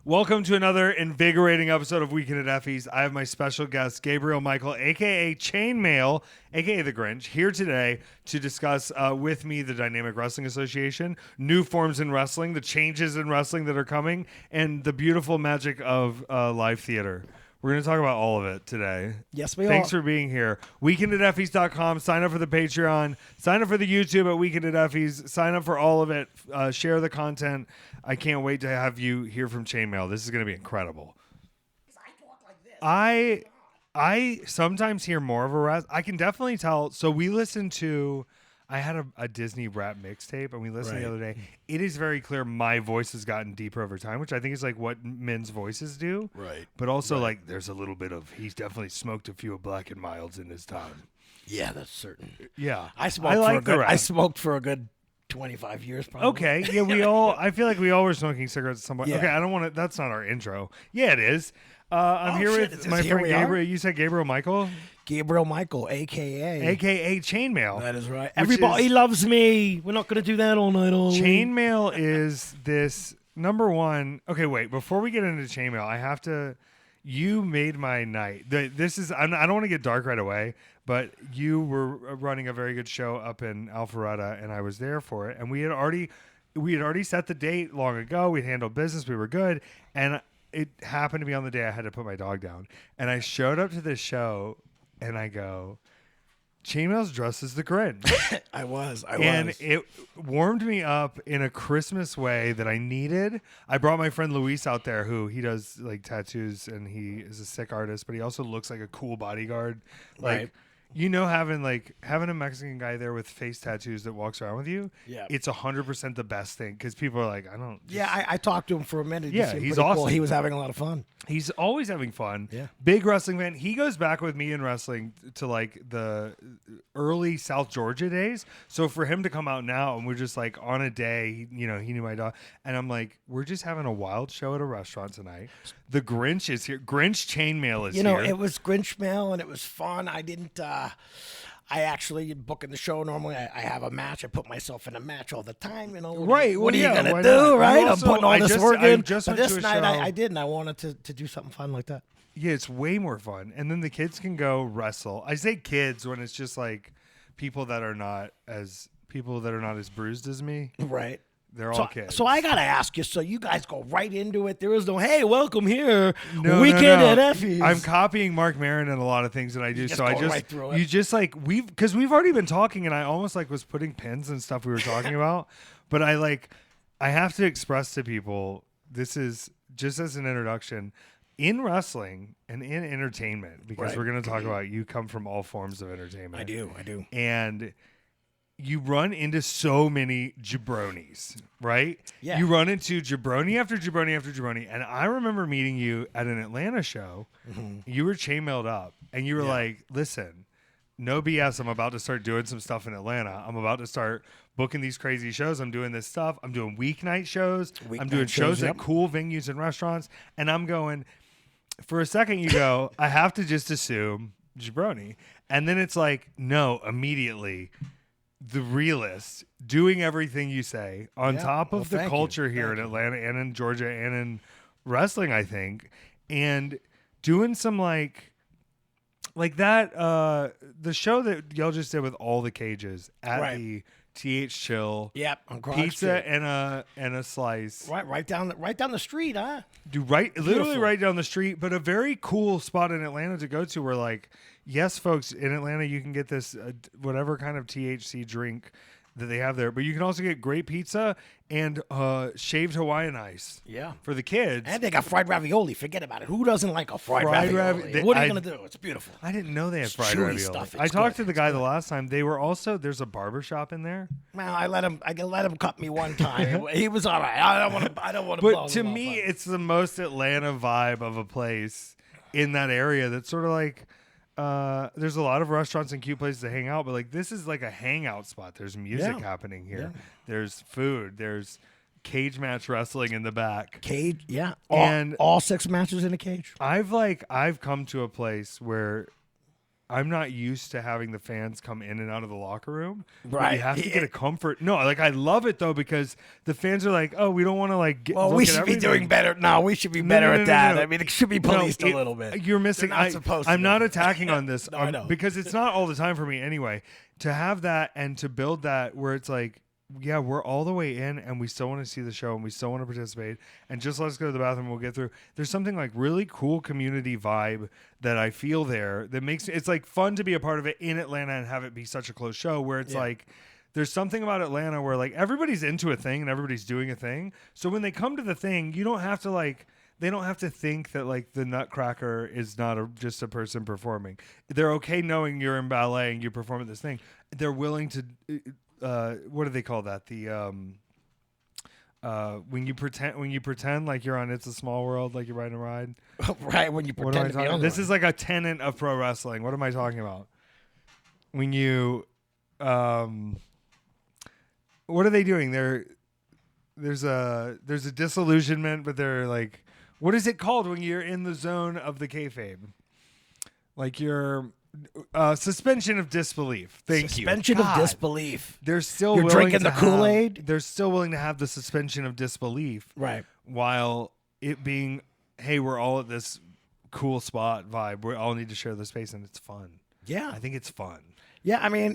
Welcome to another invigorating episode of Weekend at Effy's. I have my special guest, Gabriel Michael, a.k.a. Chaynmale, a.k.a. The Grinch, here today to discuss with me the Dynamic Wrestling Association, new forms in wrestling, the changes in wrestling that are coming, and the beautiful magic of live theater. We're going to talk about all of it today. Yes, we are. Thanks for being here. WeekendAtEffys.com. Sign up for the Patreon. Sign up for the YouTube at Weekend at Effy's. Sign up for all of it. Share the content. I can't wait to have you hear from Chaynmale. This is going to be incredible. I sometimes hear more of a rest. I can definitely tell. So we listened to... I had a Disney rap mixtape, and we listened the other day. It is very clear my voice has gotten deeper over time, which I think is like what men's voices do. Right. But also, like, there's a little bit of, he's definitely smoked a few Black and Milds in his time. Yeah, that's certain. Yeah. I smoked for a good 25 years, probably. Okay. Yeah, I feel like we all were smoking cigarettes at some point. Yeah. Okay, I don't want to, that's not our intro. Yeah, it is. I'm here with my friend Gabriel. You said Gabriel Michael? Gabriel Michael, a.k.a. A.k.a. Chaynmale. That is right. Everybody loves me. We're not going to do that all night, are we? Chaynmale is this, number one. Okay, wait. Before we get into Chaynmale, I have to, you made my night. This is, I don't want to get dark right away, but you were running a very good show up in Alpharetta, and I was there for it. And we had already set the date long ago. We'd handled business. We were good. And it happened to be on the day I had to put my dog down. And I showed up to this show, and I go, Chaynmale's dressed as the Grinch. I was. And it warmed me up in a Christmas way that I needed. I brought my friend Luis out there, who he does like tattoos, and he is a sick artist, but he also looks like a cool bodyguard. Like, Right. you know, having a Mexican guy there with face tattoos that walks around with you, Yeah. it's 100% the best thing, because people are like, I don't. Yeah, I talked to him for a minute. He Yeah, seemed he's pretty awesome. cool. He was having a lot of fun. He's always having fun. Yeah. Big wrestling fan. He goes back with me in wrestling to like the early South Georgia days. So for him to come out now and we're just like on a day, he knew my dog. And I'm like, we're just having a wild show at a restaurant tonight. The Grinch is here. Grinch Chaynmale is here. It was Grinchmale, and it was fun. I actually booking the show. Normally, I have a match. I put myself in a match all the time. Right. What are you gonna why do? not? Right. And I'm putting all this work I in. just But went this to a night, show. I did, and I wanted to do something fun like that. Yeah, it's way more fun. And then the kids can go wrestle. I say kids when it's just like people that are not as bruised as me. Right. They're all kids. So I gotta ask you. So you guys go right into it. There is no, hey, welcome here, No. Weekend at Effy's. I'm copying Mark Maron in a lot of things that I do. just So I go just, right through it. you just like, because we've already been talking, and I almost like was putting pins and stuff we were talking about. But I have to express to people, this is just as an introduction, in wrestling and in entertainment, because Right. we're going to talk about, you come from all forms of entertainment. I do. And you run into so many jabronis, right? Yeah. You run into jabroni after jabroni after jabroni. And I remember meeting you at an Atlanta show. Mm-hmm. You were chainmailed up, and you were like, listen, no BS. I'm about to start doing some stuff in Atlanta. I'm about to start booking these crazy shows. I'm doing this stuff. I'm doing weeknight shows. I'm doing shows at cool venues and restaurants. And I'm going, for a second, you go, I have to just assume jabroni. And then it's like, no, immediately. The realist doing everything you say on top of the culture here in Atlanta and in Georgia and in wrestling, I think, and doing some like that, the show that y'all just did with all the cages at the TH Chill. Yep, on Grog Pizza Street. and a slice. Right down the street, huh? Literally right down the street, but a very cool spot in Atlanta to go to where, like, yes, folks, in Atlanta you can get this whatever kind of THC drink that they have there, but you can also get great pizza and shaved Hawaiian ice. Yeah. For the kids. And they got fried ravioli. Forget about it. Who doesn't like a fried ravioli? What are you going to do? It's beautiful. I didn't know they had fried chewy ravioli. stuff. I talked to the guy the last time. They were also, there's a barbershop in there. Well, I let him cut me one time. He was all right. I don't want to But to me, it's the most Atlanta vibe of a place in that area that's sort of like, there's a lot of restaurants and cute places to hang out, but like this is like a hangout spot. There's music happening here. Yeah. There's food. There's cage match wrestling in the back. Cage, yeah. And all 6 matches in a cage. I've come to a place where I'm not used to having the fans come in and out of the locker room. Right. You have to get a comfort. No, like I love it though because the fans are like, oh, we don't want to like get. Well, look we at should everything. be doing better. No, we should be better at that. No. I mean, it should be policed a little bit. You're missing. They're not supposed to I'm be. not attacking on this. No, I know. Because it's not all the time for me anyway. To have that and to build that where it's like, yeah, we're all the way in and we still want to see the show and we still want to participate and just let us go to the bathroom and we'll get through. There's something like really cool community vibe that I feel there that makes it's like fun to be a part of it in Atlanta and have it be such a close show where it's like there's something about Atlanta where like everybody's into a thing and everybody's doing a thing. So when they come to the thing, you don't have to like they don't have to think that like the Nutcracker is not just a person performing. They're okay knowing you're in ballet and you perform at this thing. They're willing to what do they call that? The when you pretend like you're on It's a Small World, like you're riding a ride. Right, when you What am I pretend to be talking? on This one. is like a tenet of pro wrestling. What am I talking about? When you what are they doing? There's a disillusionment, but they're like, what is it called when you're in the zone of the kayfabe? Like you're suspension of disbelief. Thank you. Suspension of disbelief. They're still You're willing drinking to the Kool-Aid? They're still willing to have the suspension of disbelief, Right. while it being, hey, we're all at this cool spot vibe. We all need to share the space, and it's fun. Yeah. I think it's fun. Yeah, I mean,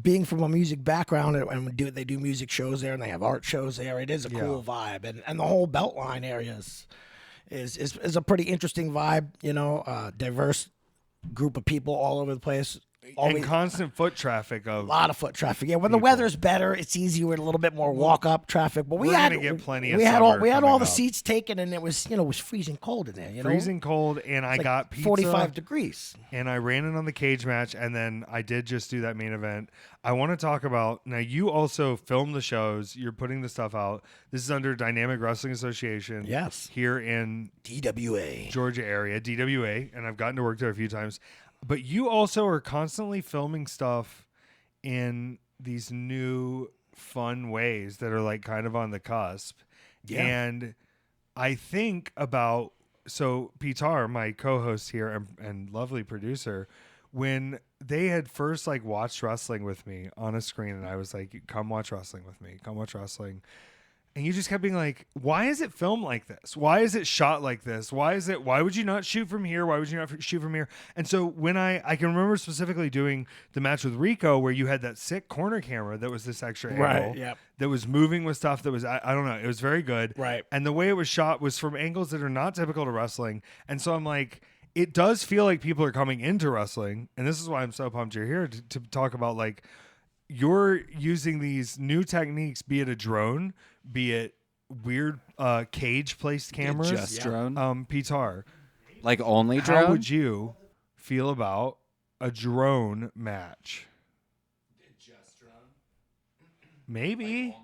being from a music background and they do music shows there and they have art shows there, it is a cool vibe. And the whole Beltline area is a pretty interesting vibe, diverse group of people all over the place. And constant foot traffic of a lot of foot traffic. Yeah, when the weather's better, it's easier with a little bit more walk up traffic. But we We're had gonna get plenty of we had summer all coming the up. seats taken, and it was freezing cold in there. freezing cold, and I Like got pizza. 45 degrees. And I ran in on the cage match, and then I did just do that main event. I want to talk about, now you also film the shows. You're putting the stuff out. This is under Dynamic Wrestling Association. Yes. Here in DWA. Georgia area, DWA, and I've gotten to work there a few times. But you also are constantly filming stuff in these new fun ways that are like kind of on the cusp. Yeah. And I think about, so Pitar, my co-host here and lovely producer, when they had first like watched wrestling with me on a screen and I was like, come watch wrestling with me, come watch wrestling. And you just kept being like, why is it filmed like this? Why is it shot like this? Why would you not shoot from here? Why would you not shoot from here? And so when I can remember specifically doing the match with Rico where you had that sick corner camera that was this extra angle Yep. that was moving with stuff that was, I don't know, it was very good. Right. And the way it was shot was from angles that are not typical to wrestling. And so I'm like, it does feel like people are coming into wrestling. And this is why I'm so pumped you're here to talk about like, you're using these new techniques, be it a drone, be it weird cage placed cameras. Just drone? Pitar, Like only drone? how would you feel about a drone match? Maybe.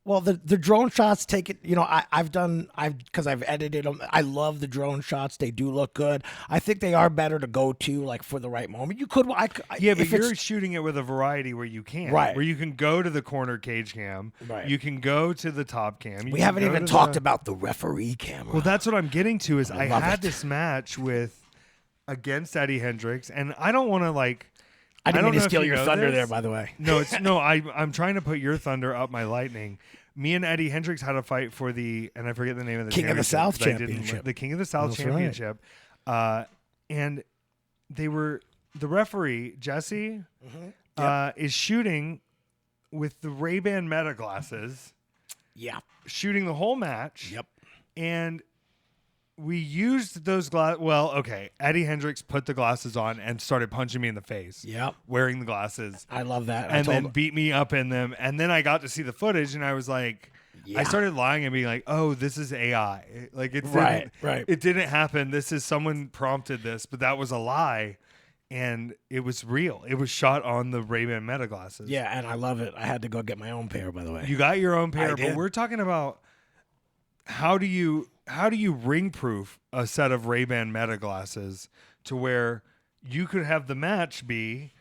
Well, the drone shots take it. Because I've edited them. I love the drone shots. They do look good. I think they are better to go to like for the right moment. You could, Yeah, but if it's- you're shooting it with a variety where you can. Right. Where you can go to the corner cage cam. Right. You can go to the top cam. We haven't even talked about the referee camera. Well, that's what I'm getting to is I love had it. this match against Eddie Hendricks, and I don't want to like. I didn't don't mean know to if steal you your know thunder this. there, by the way. I'm trying to put your thunder up my lightning. Me and Eddie Hendricks had a fight for and I forget the name of the King of the championship, South 'cause I didn't- championship. The King of the South That's right. championship. And they were, the referee, Jesse, is shooting with the Ray-Ban Meta glasses, Yeah. shooting the whole match. Yep. And we used those glasses. Well, okay. Eddie Hendricks put the glasses on and started punching me in the face. Yep. Wearing the glasses. I love that. And then beat me up in them. And then I got to see the footage and I was like, Yeah. I started lying and being like, oh, this is AI. Like it didn't, Right. It didn't happen. This is someone prompted this, but that was a lie. And it was real. It was shot on the Ray-Ban Meta glasses. Yeah, and I love it. I had to go get my own pair, by the way. You got your own pair, I but did. we're talking about how do you ring proof a set of Ray-Ban Meta glasses to where you could have the match be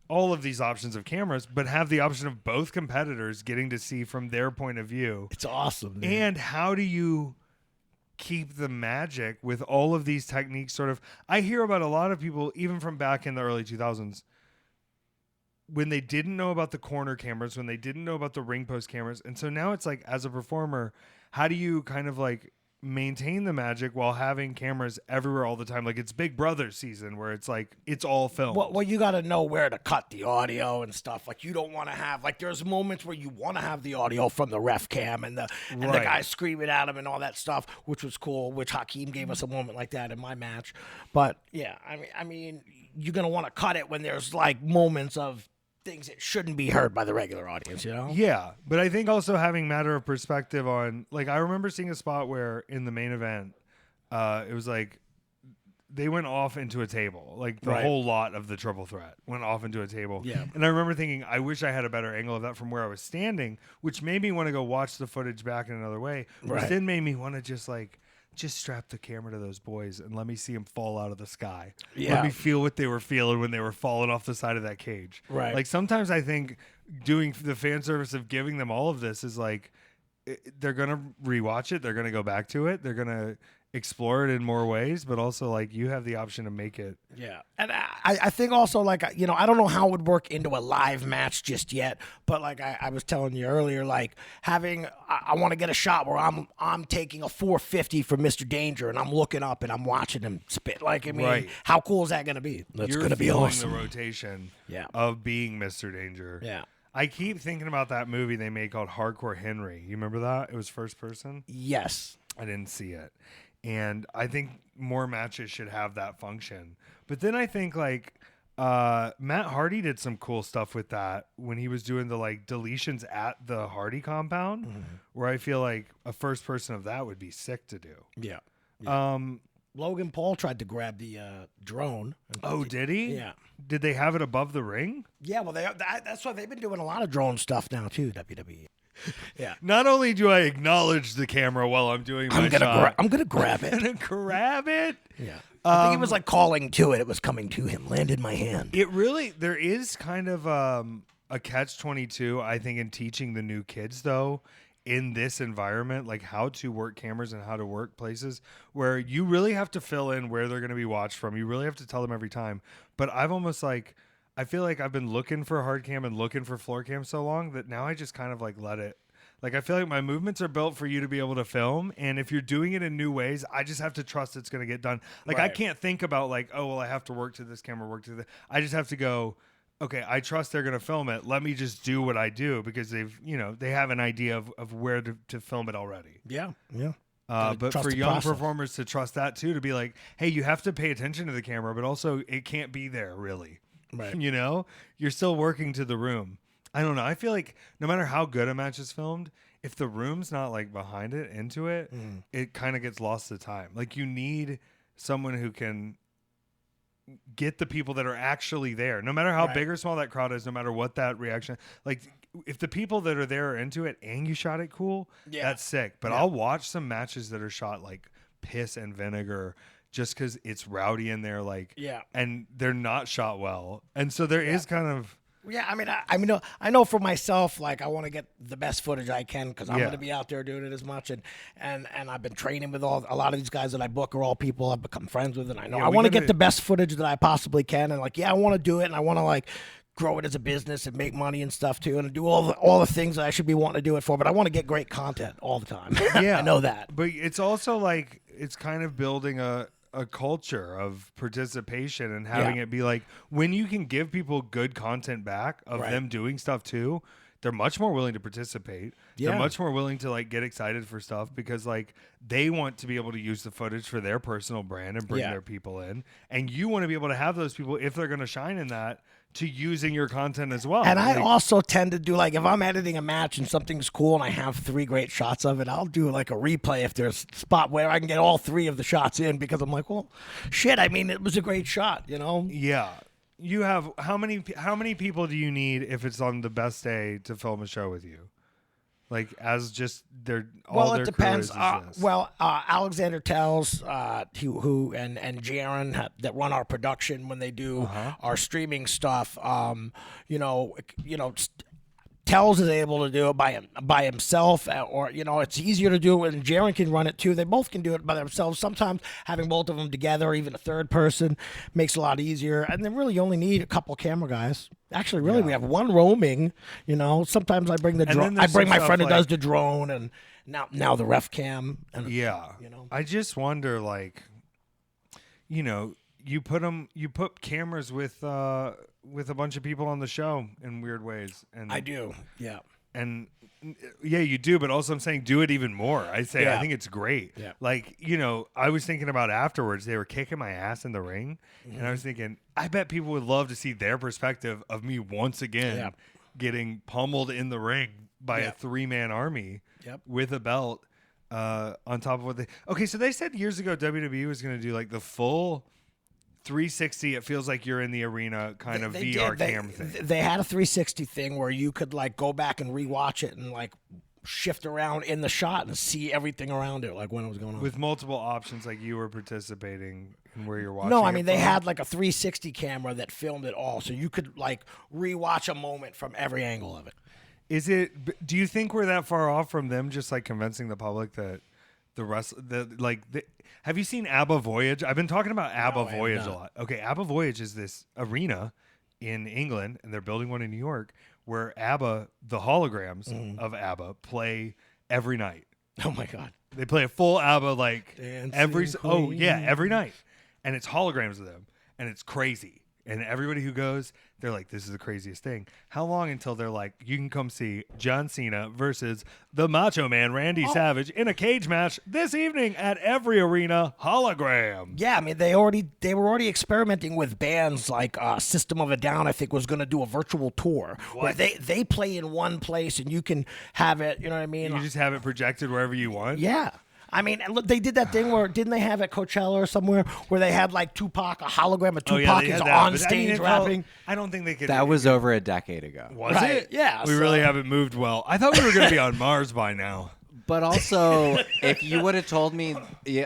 all of these options of cameras, but have the option of both competitors getting to see from their point of view. It's awesome. Dude. And how do you keep the magic with all of these techniques. Sort of, I hear about a lot of people, even from back in the early 2000s, when they didn't know about the corner cameras, when they didn't know about the ring post cameras. And so now it's like, as a performer, how do you kind of like maintain the magic while having cameras everywhere all the time? Like, it's Big Brother season where it's like, it's all filmed. Well, you got to know where to cut the audio and stuff. Like, you don't want to have, like, there's moments where you want to have the audio from the ref cam and the guy screaming at him and all that stuff, which was cool, which Hakeem gave us a moment like that in my match. But yeah, I mean, you're going to want to cut it when there's like moments of things that shouldn't be heard by the regular audience, you know? Yeah, but I think also having matter of perspective on, like, I remember seeing a spot where in the main event, it was like they went off into a table. Like, the whole lot of the triple threat went off into a table. Yeah. And I remember thinking, I wish I had a better angle of that from where I was standing, which made me want to go watch the footage back in another way, which then made me want to just strap the camera to those boys and let me see them fall out of the sky. Yeah. Let me feel what they were feeling when they were falling off the side of that cage. Right. Like, sometimes I think doing the fan service of giving them all of this is like, they're going to rewatch it. They're going to go back to it. They're going to explore it in more ways, but also like you have the option to make it. Yeah. And I think also, like, you know, I don't know how it would work into a live match just yet, but like I was telling you earlier, like having, I want to get a shot where I'm taking a 450 for Mr. Danger and I'm looking up and I'm watching him spit. Like, I mean, how cool is that going to be? That's going to be awesome. The rotation of being Mr. Danger. Yeah. I keep thinking about that movie they made called Hardcore Henry. You remember that? It was first person? Yes. I didn't see it. And I think more matches should have that function. But then I think like Matt Hardy did some cool stuff with that when he was doing the like deletions at the Hardy compound, where I feel like a first person of that would be sick to do. Yeah. Logan Paul tried to grab the drone. Oh, did he? Yeah. Did they have it above the ring? Yeah, well, that's why they've been doing a lot of drone stuff now too, WWE. Yeah. Not only do I acknowledge the camera while I'm doing my shot, I'm gonna grab it. I'm gonna grab it. Yeah. I think it was like calling to it. It was coming to him. Landed in my hand. There is kind of a catch-22, I think, in teaching the new kids though, in this environment, like how to work cameras and how to work places where you really have to fill in where they're going to be watched from. You really have to tell them every time. But I feel like I've been looking for hard cam and looking for floor cam so long that now I just kind of like let it. Like, I feel like my movements are built for you to be able to film. And if you're doing it in new ways, I just have to trust it's going to get done. Like, I can't think about like, oh, well, I have to work to this camera, work to this. I just have to go, okay, I trust they're going to film it. Let me just do what I do because they have an idea of where to film it already. Yeah. Yeah. But for young performers to trust that too, to be like, hey, you have to pay attention to the camera, but also it can't be there really. Right. You're still working to the room. I don't know. I feel like no matter how good a match is filmed, if the room's not like behind it, into it, it kind of gets lost to time. Like, you need someone who can get the people that are actually there, no matter how big or small that crowd is, no matter what that reaction. Like, if the people that are there are into it and you shot it cool, that's sick. But I'll watch some matches that are shot like piss and vinegar just because it's rowdy in there, like, and they're not shot well. And so there is kind of. Yeah, I know for myself, like, I want to get the best footage I can because I'm going to be out there doing it as much, and I've been training with a lot of these guys that I book are all people I've become friends with, and I know I want to get the best footage that I possibly can, and like, I want to do it, and I want to like grow it as a business and make money and stuff too, and do all the things that I should be wanting to do it for, but I want to get great content all the time. Yeah, I know that. But it's also like it's kind of building a culture of participation and having it be like when you can give people good content back of them doing stuff too, they're much more willing to participate. They're much more willing to like get excited for stuff because like they want to be able to use the footage for their personal brand and bring their people in. And you want to be able to have those people, if they're going to shine in that, to using your content as well. And I also tend to do like, if I'm editing a match and something's cool and I have 3 great shots of it, I'll do like a replay if there's a spot where I can get all 3 of the shots in because I'm like, well, shit, I mean, it was a great shot, Yeah. You have how many people do you need if it's on the best day to film a show with you? Like, as just their all their it depends. Crews Alexander Tells, who and Jaron that run our production when they do our streaming stuff. Tells is able to do it by himself, or it's easier to do it when Jaron can run it too. They both can do it by themselves. Sometimes having both of them together, or even a third person, makes it a lot easier. And then really you only need a couple camera guys. Actually, really, we have one roaming. Sometimes I bring the drone. I bring my friend who does the drone, and now the ref cam. And, I just wonder, like, you put cameras with a bunch of people on the show in weird ways, and I do, yeah. And you do, but also I'm saying do it even more. I think it's great. Yeah. Like, I was thinking about afterwards, they were kicking my ass in the ring, and I was thinking, I bet people would love to see their perspective of me once again getting pummeled in the ring by a 3-man army with a belt on top of what they. Okay, so they said years ago WWE was going to do like the full 360. It feels like you're in the arena kind of VR cam thing. They had a 360 thing where you could like go back and rewatch it and like shift around in the shot and see everything around it, like when it was going on. With multiple options, like you were participating in where you're watching. No, I mean they had like a 360 camera that filmed it all, so you could like rewatch a moment from every angle of it. Do you think we're that far off from them just like convincing the public that have you seen ABBA Voyage? I've been talking about ABBA Voyage a lot. Okay, ABBA Voyage is this arena in England, and they're building one in New York where ABBA, the holograms of ABBA, play every night. Oh my God! They play a full ABBA like Dancing every Queen. every night, and it's holograms of them, and it's crazy. And everybody who goes, they're like, this is the craziest thing. How long until they're like, you can come see John Cena versus the Macho Man Randy Savage in a cage match this evening at every arena hologram. Yeah, I mean they were already experimenting with bands like System of a Down. I think was going to do a virtual tour where they play in one place and you can have it. You know what I mean? You just have it projected wherever you want. Yeah. I mean, look, they did that thing where didn't they have at Coachella or somewhere where they had like Tupac, a hologram of Tupac is on stage rapping? I don't think they could. That was over a decade ago. Was it? Yeah. We really haven't moved well. I thought we were going to be on Mars by now. But also, if you would have told me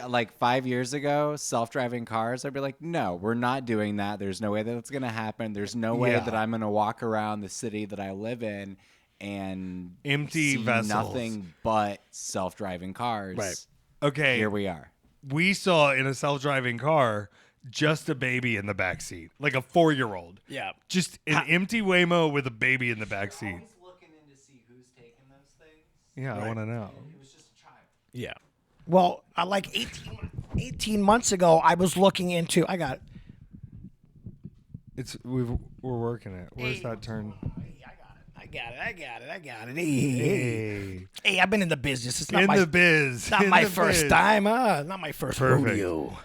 like 5 years ago, self-driving cars, I'd be like, no, we're not doing that. There's no way that's going to happen. There's no way that I'm going to walk around the city that I live in and empty see vessels. Nothing but self-driving cars. Right. Okay. Here we are. We saw in a self-driving car just a baby in the back seat, like a 4-year-old. Yeah. Just an empty Waymo with a baby in the back seat. Always looking in to see who's taking those things. Yeah, I want to know. It was just a child. Yeah. Well, like 18 months ago, I was looking into. I got it. We're working it. Where's that turn? I got it. Hey, I've been in the business. It's not in my the biz. Not in my the first biz. time. Not my first Perfect. rodeo.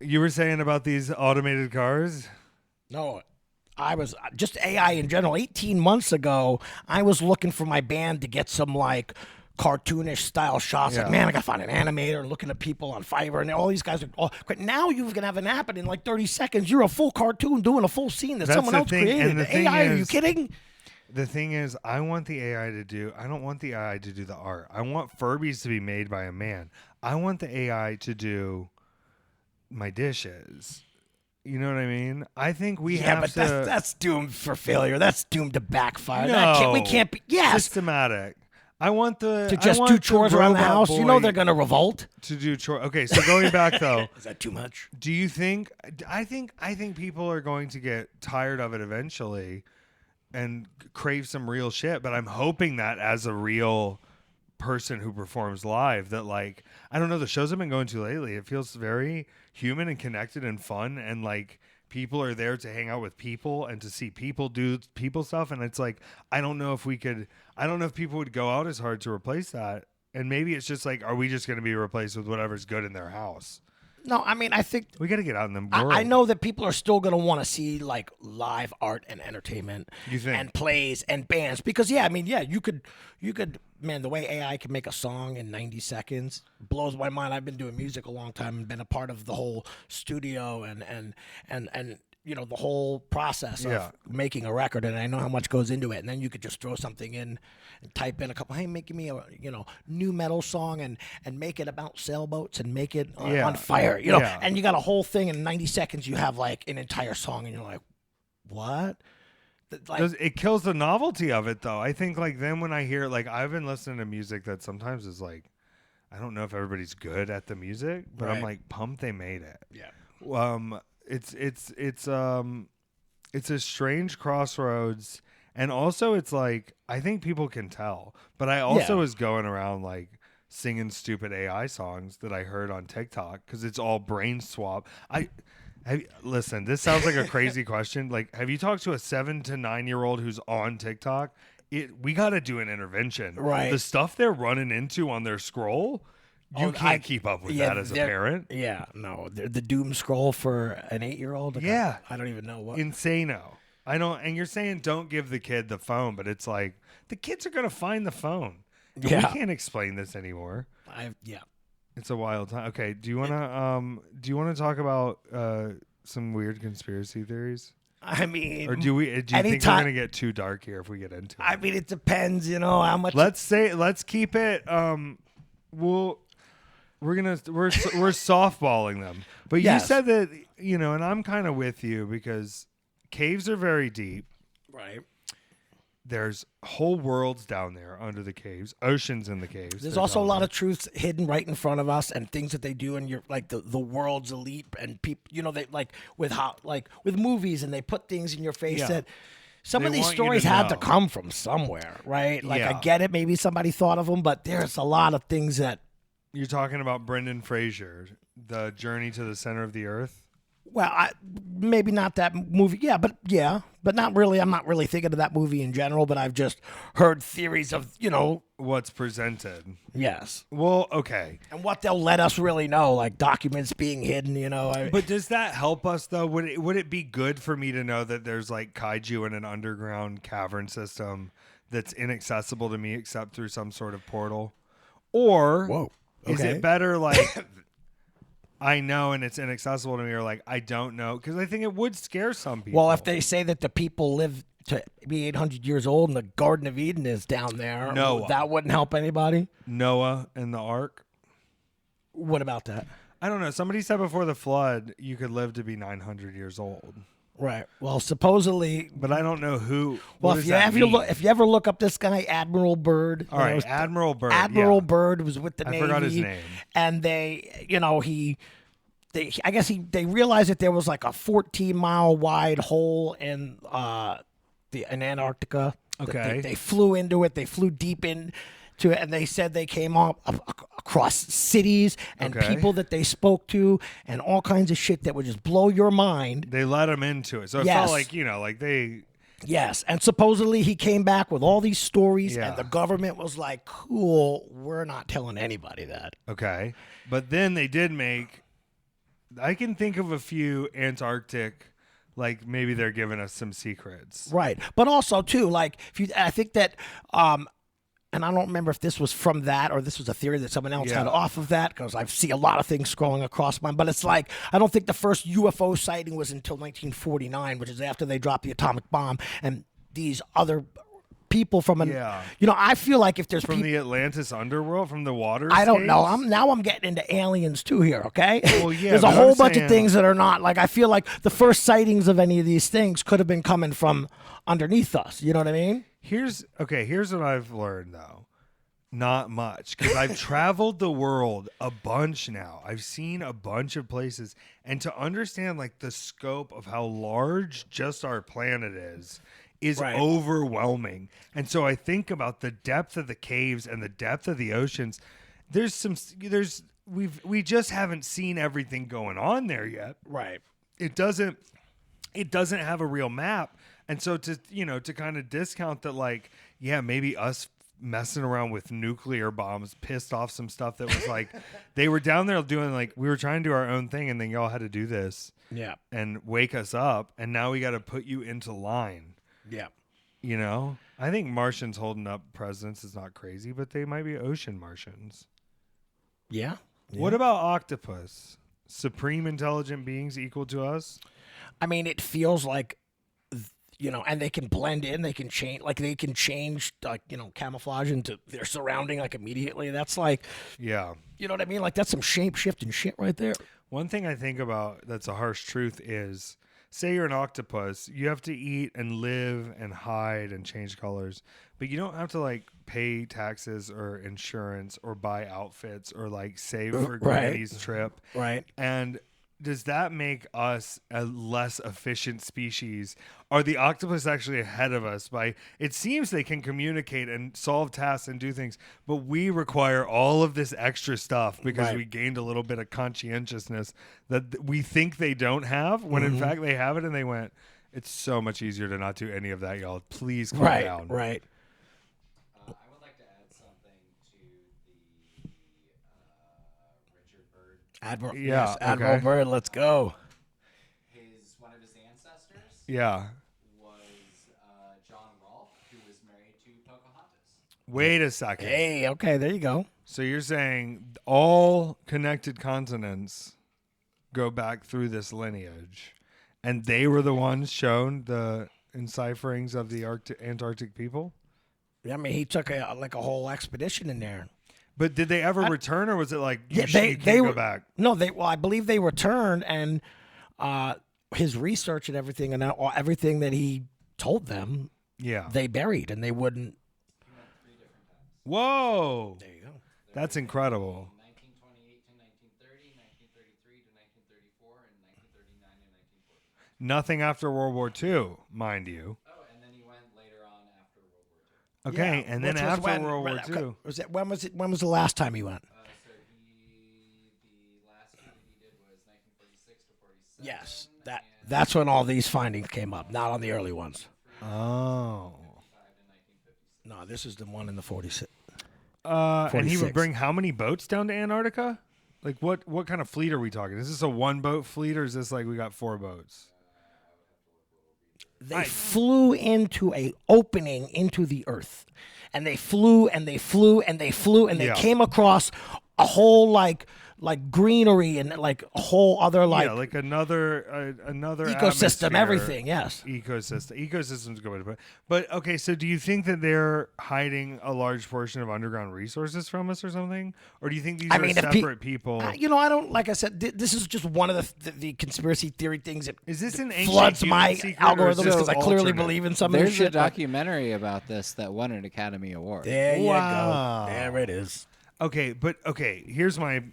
You were saying about these automated cars? No, I was just AI in general. 18 months ago, I was looking for my band to get some like cartoonish style shots. Like, man, I gotta find an animator and looking at people on Fiverr, and all these guys are. Oh, but now you're gonna have an app, and in like 30 seconds, you're a full cartoon doing a full scene that someone else created. The AI? Are you kidding? The thing is, I want the AI to do. I don't want the AI to do the art. I want Furbies to be made by a man. I want the AI to do my dishes. You know what I mean? I think we have but to. that's doomed for failure. That's doomed to backfire. No, we can't be. Yes, systematic. I want to just do chores around the house. You know they're gonna revolt. To do chores. Okay, so going back though, is that too much? Do you think? I think people are going to get tired of it eventually, and crave some real shit. But I'm hoping that as a real person who performs live, that like I don't know, the shows I've been going to lately, it feels very human and connected and fun, and like people are there to hang out with people and to see people do people stuff. And it's like I don't know if people would go out as hard to replace that. And maybe it's just like, are we just going to be replaced with whatever's good in their house? No, I mean, I think we got to get out in the world. I know that people are still going to want to see like live art and entertainment, you think? And plays and bands, because you could, man, the way AI can make a song in 90 seconds blows my mind. I've been doing music a long time and been a part of the whole studio and you know, the whole process of making a record, and I know how much goes into it. And then you could just throw something in and type in a couple, hey, make me a new metal song and make it about sailboats and make it on fire, you know. Yeah. And you got a whole thing in 90 seconds. You have like an entire song, and you're like, what? Like, it kills the novelty of it, though. I think like then when I hear like I've been listening to music that sometimes is like I don't know if everybody's good at the music, but I'm like pumped they made it. Yeah. It's a strange crossroads, and also it's like I think people can tell, but I also was going around like singing stupid AI songs that I heard on TikTok because it's all brain swap. Listen, this sounds like a crazy question. Like, have you talked to a 7 to 9 year old who's on TikTok? We got to do an intervention. Right. The stuff they're running into on their scroll, you can't keep up with that as a parent. Yeah, no, the doom scroll for an 8-year-old. Like, yeah, I don't even know what. Insano. I don't. And you're saying don't give the kid the phone, but it's like the kids are gonna find the phone. We can't explain this anymore. It's a wild time. Okay, do you wanna talk about some weird conspiracy theories? I mean, or do you think we're gonna get too dark here if we get into it? I mean, it depends, how much. Let's keep it. We're softballing them, but you said that and I'm kind of with you because caves are very deep. Right. There's whole worlds down there under the caves, oceans in the caves. There's also a lot of truths hidden right in front of us and things that they do, and you're like the world's elite and people, they like with movies, and they put things in your face that some of these stories had to come from somewhere, right? Like I get it, maybe somebody thought of them, but there's a lot of things that you're talking about. Brendan Fraser, The Journey to the Center of the Earth. Well, maybe not that movie. But not really. I'm not really thinking of that movie in general, but I've just heard theories of, what's presented. Yes. Well, okay. And what they'll let us really know, like documents being hidden, But does that help us, though? Would it be good for me to know that there's like kaiju in an underground cavern system that's inaccessible to me except through some sort of portal? Or is it better like... I know and it's inaccessible to me, or like I don't know, because I think it would scare some people. Well, if they say that the people live to be 800 years old and the Garden of Eden is down there, that wouldn't help anybody. Noah and the Ark. What about that? I don't know. Somebody said before the flood you could live to be 900 years old. Right. Well, supposedly, but I don't know who. Well, if you ever look up this guy, Admiral Byrd. All right, Admiral Byrd. Admiral Byrd was with the Navy. I forgot his name. And they realized that there was like a 14-mile wide hole in Antarctica. Okay. They flew into it. They flew deep into it, and they said they came up across cities and people that they spoke to and all kinds of shit that would just blow your mind. They let him into it, so it felt like like they. Yes, and supposedly he came back with all these stories, and the government was like, "Cool, we're not telling anybody that." Okay, but then they did make. I can think of a few Antarctic, like maybe they're giving us some secrets, right? But also too, like I think that, and I don't remember if this was from that or this was a theory that someone else had off of that, because I see a lot of things scrolling across mine. But it's like I don't think the first UFO sighting was until 1949, which is after they dropped the atomic bomb, and these other people from I feel like if there's from the Atlantis underworld, from the water. I don't know. I'm getting into aliens too here. Okay. Well, yeah. There's a whole bunch of things that are not like. I feel like the first sightings of any of these things could have been coming from underneath us. You know what I mean? Here's what I've learned though. Not much, because I've traveled the world a bunch now. I've seen a bunch of places, and to understand like the scope of how large just our planet is overwhelming. And so I think about the depth of the caves and the depth of the oceans. We just haven't seen everything going on there yet. Right. It doesn't have a real map. And so to kind of discount that, like, maybe us messing around with nuclear bombs pissed off some stuff that was like they were down there doing, like, we were trying to do our own thing and then y'all had to do this and wake us up, and now we got to put you into line. I think Martians holding up presidents is not crazy, but they might be ocean Martians. What about octopus? Supreme intelligent beings equal to us? I mean, it feels like, and they can blend in, they can change, camouflage into their surrounding, like, immediately. That's like, you know what I mean? Like, that's some shape shifting shit right there. One thing I think about that's a harsh truth is say you're an octopus, you have to eat and live and hide and change colors, but you don't have to like pay taxes or insurance or buy outfits or like save for Granny's trip. Right. And does that make us a less efficient species? Are the octopus actually ahead of us by, it seems they can communicate and solve tasks and do things, but we require all of this extra stuff because we gained a little bit of conscientiousness that we think they don't have when in fact they have it, and they went, it's so much easier to not do any of that, y'all. Please calm down. Right. I would like to add something to the Richard Byrd. Admiral, Yeah, yes, Admiral Byrd, let's go. One of his ancestors Yeah. was John Rolfe, who was married to Pocahontas. Wait a second. Hey, okay, there you go. So you're saying all connected continents go back through this lineage, and they were the ones shown the encipherings of the Antarctic people? I mean, he took a whole expedition in there. But did they ever return, or was it like you they can't were go back? No, I believe they returned, and his research and everything, and everything that he told them, Yeah. they buried, and they wouldn't. Whoa. There you go. That's incredible. 1928 to 1930, 1933 to 1934, and 1939 to 1940. Nothing after World War II, mind you. Oh, and then he went later on after World War II. Okay, Yeah, and then which was after when- World War II. Was it when was it? When was the last time he went? So the last tour that he did was 1946 to 47. Yes, that's when all these findings came up, not on the early ones. Oh. No, this is the one in the 46. And he 46. would bring how many boats down to Antarctica? Like what kind of fleet are we talking? Is this a one boat fleet, or is this like we got 4 boats? They flew into a opening into the earth, and they flew and they flew and they flew, and they came across a whole like greenery and like a whole other like another ecosystem, atmosphere. everything. Yes. Ecosystem's good, but okay. So do you think that they're hiding a large portion of underground resources from us or something, or do you think these are separate people? I don't. Like I said, this is just one of the conspiracy theory things that Is this an ancient floods human my secret, or is algorithms this because I clearly alternate? believe in some of There's this a shit. documentary about this that won an Academy Award. There you Wow. go. There it is. Okay, here's my.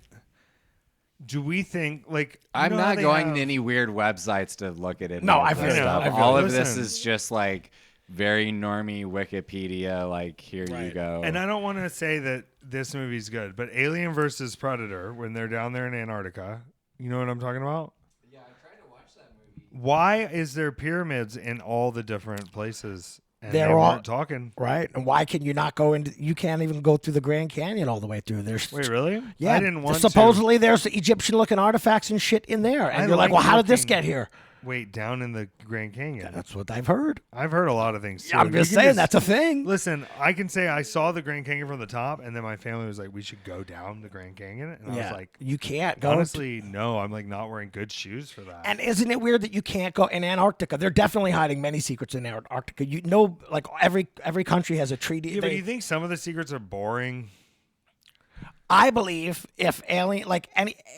Do we think like I'm you know how not they going have- to any weird websites to look at it. No, I feel it. stuff. I feel All it. of this Listen. is just like very normie Wikipedia. Like here you go. And I don't want to say that this movie's good, but Alien versus Predator, when they're down there in Antarctica, you know what I'm talking about? Yeah, I tried to watch that movie. Why is there pyramids in all the different places? And They're they all- weren't talking. Right. And why can you not go into? You can't even go through the Grand Canyon all the way through. There's Wait, really? Yeah, I didn't want supposedly there's Egyptian-looking artifacts and shit in there, and I you're like, like well, how did this looking- get here? to. Wait, down in the Grand Canyon. That's what I've heard. I've heard a lot of things too. I'm You just can saying that's a thing. Listen, I can say I saw the Grand Canyon from the top, and then my family was like, "We should go down the Grand Canyon," and I was like, you can't go. "Honestly, no. I'm like not wearing good shoes for that." And isn't it weird that you can't go in Antarctica? They're definitely hiding many secrets in Antarctica. You know, like every country has a treaty. Yeah, but do you think some of the secrets are boring? I believe if any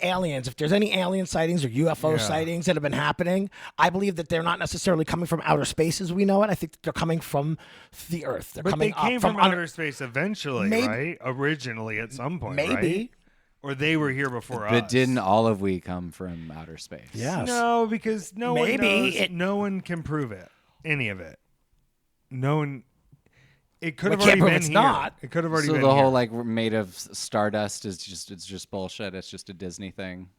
aliens, if there's any alien sightings or UFO sightings that have been happening, I believe that they're not necessarily coming from outer space as we know it. I think that they're coming from the Earth. They're But coming they came up from under. outer space eventually, Maybe- right? Originally, at some point, Maybe. right? Or they were here before us. But didn't all of we come from outer space? Yes. No, because no one Maybe knows. No one can prove it. Any of it. No one. It could We have can't already prove been it's here. not. It could have already So been the whole here. like we're made of stardust is just bullshit. It's just a Disney thing.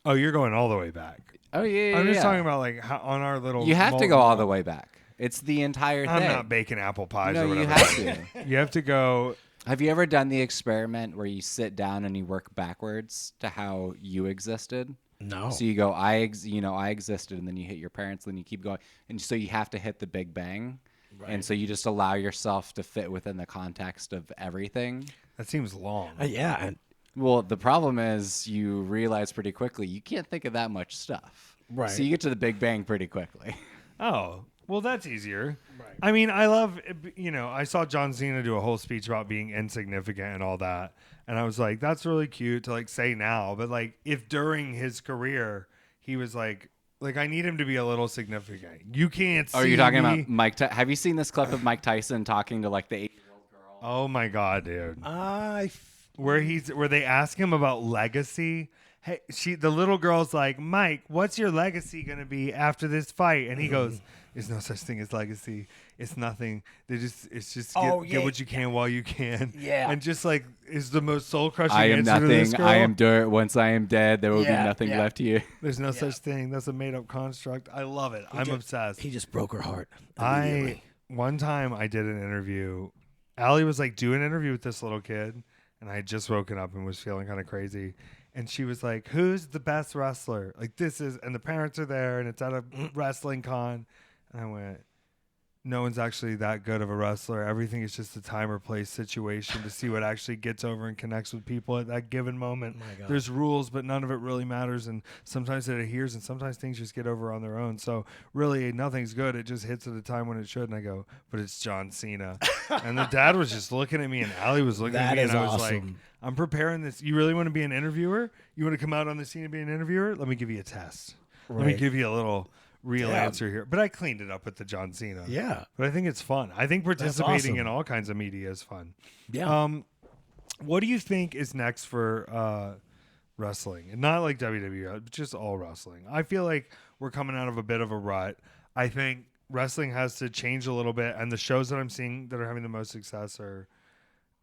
Oh, you're going all the way back. Oh yeah. I'm just talking about like how, on our little. You have to go all the way back. It's the entire thing. I'm not baking apple pies No, or you whatever. have to. You have to go. Have you ever done the experiment where you sit down and you work backwards to how you existed? No. So you go, I existed, and then you hit your parents, then you keep going, and so you have to hit the Big Bang, and so you just allow yourself to fit within the context of everything. That seems long. Yeah. And Well, the problem is you realize pretty quickly you can't think of that much stuff. Right. So you get to the Big Bang pretty quickly. Oh, well, that's easier. Right. I mean, I love, I saw John Cena do a whole speech about being insignificant and all that. And I was like, that's really cute to like say now. But like, if during his career, he was like, Like, I need him to be a little significant. You can't see Are you talking me. about Mike? Have you seen this clip of Mike Tyson talking to like the 8-year-old girl? Oh my God, dude. I Where they ask him about legacy. Hey, the little girl's like, Mike, what's your legacy gonna be after this fight? And he goes, "There's no such thing as legacy. It's nothing. It's just get what you can while you can." Yeah. And just like is the most soul crushing. I am answer to this nothing. girl. I am dirt. Once I am dead, there will be nothing yeah. left here. There's no such thing. That's a made up construct. I love it. I'm obsessed. He just broke her heart. One time I did an interview. Allie was like, do an interview with this little kid. And I had just woken up and was feeling kind of crazy. And she was like, who's the best wrestler? Like this is, and the parents are there and it's at a wrestling con. And I went, no one's actually that good of a wrestler. Everything is just a time or place situation to see what actually gets over and connects with people at that given moment. There's rules, but none of it really matters. And sometimes it adheres and sometimes things just get over on their own. So really nothing's good. It just hits at a time when it should. And I go, but it's John Cena. And the dad was just looking at me and Allie was looking at me and I was like, I'm preparing this. You really want to be an interviewer? You want to come out on the scene and be an interviewer? Let me give you a test. Right. Let me give you a little real answer here. But I cleaned it up with the John Cena. Yeah. But I think it's fun. I think participating in all kinds of media is fun. Yeah. What do you think is next for wrestling? And not like WWE, but just all wrestling. I feel like we're coming out of a bit of a rut. I think wrestling has to change a little bit. And the shows that I'm seeing that are having the most success are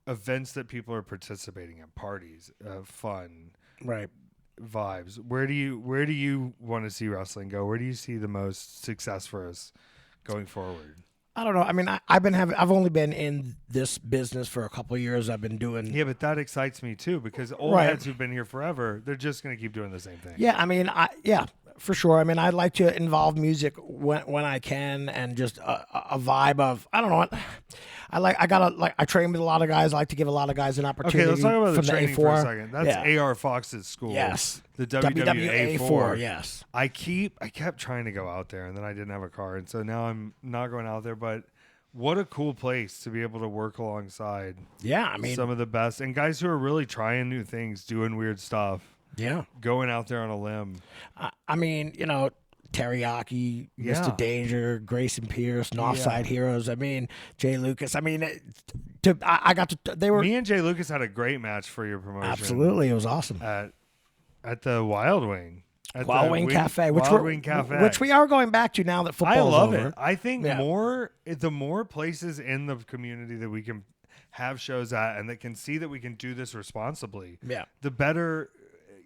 events that people are participating in, parties, fun. Right. Vibes. Where do you want to see wrestling go? Where do you see the most success for us going forward? I don't know. I mean, I've only been in this business for a couple of years. I've been doing. Yeah, but that excites me too because old heads who've been here forever, they're just going to keep doing the same thing. Yeah, I mean, for sure. I mean, I like to involve music when I can, and just a vibe of, I don't know what. I train with a lot of guys. I like to give a lot of guys an opportunity. Okay, let's talk about the training for a A4. second. That's AR Fox's school. Yes. The WWA4. Yes. I kept trying to go out there, and then I didn't have a car, and so now I'm not going out there. But what a cool place to be able to work alongside. Yeah, I mean, some of the best and guys who are really trying new things, doing weird stuff. Yeah, going out there on a limb. I mean, Teriyaki, Mr. Danger, Grayson Pierce, Northside Heroes. I mean, Jay Lucas. I mean, I got to. They were. Me and Jay Lucas had a great match for your promotion. Absolutely, it was awesome at the Wild Wing. Wild Wing Cafe, which we are going back to now that football's over. I love it. I think the more places in the community that we can have shows at and that can see that we can do this responsibly, the better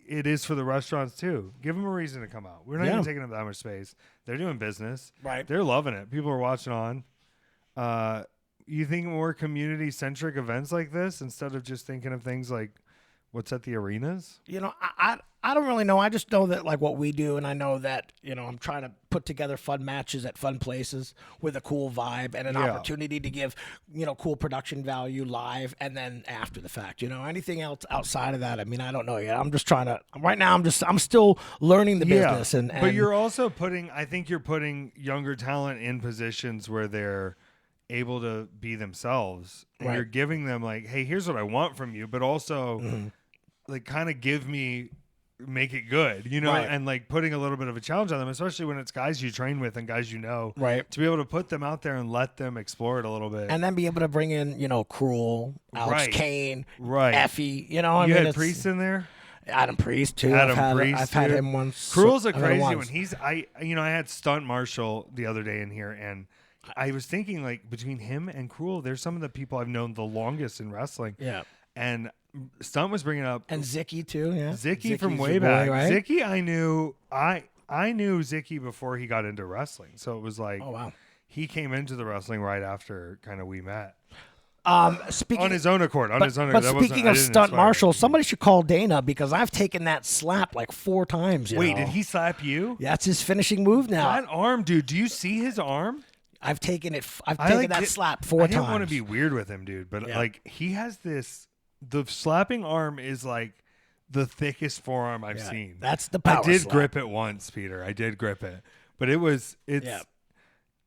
it is for the restaurants too. Give them a reason to come out. We're not even taking up that much space. They're doing business. Right. They're loving it. People are watching on. You think more community-centric events like this instead of just thinking of things like what's at the arenas? I don't really know. I just know that like what we do, and I know that I'm trying to put together fun matches at fun places with a cool vibe and an opportunity to give cool production value live and then after the fact. Anything else outside of that, I mean, I don't know yet. I'm just trying to right now. I'm still learning the business, but you're also putting. I think you're putting younger talent in positions where they're able to be themselves, and you're giving them like, hey, here's what I want from you, but also like kind of make it good, and like putting a little bit of a challenge on them, especially when it's guys you train with and guys to be able to put them out there and let them explore it a little bit, and then be able to bring in Cruel, Alex Kane, Effy. You had Priest in there. Adam Priest too. I've had him once. Cruel's a crazy one. I had Stunt Marshall the other day in here, and I was thinking like between him and Cruel, there's some of the people I've known the longest in wrestling. Yeah, and Stunt was bringing up and Zicky too. Yeah, Zicky from way back. Right? Zicky, I knew Zicky before he got into wrestling, so it was like, oh wow, he came into the wrestling right after kind of we met. Speaking on his own accord. But speaking of Stunt Marshall, somebody should call Dana because I've taken that slap like 4 times. Wait, did he slap you? That's his finishing move now. That arm, dude. Do you see his arm? I've taken it. I've taken that slap 4 times. I didn't want to be weird with him, dude, but like he has this. The slapping arm is like the thickest forearm I've seen. That's the power. I did slap. grip it once, Peter. I did grip it, but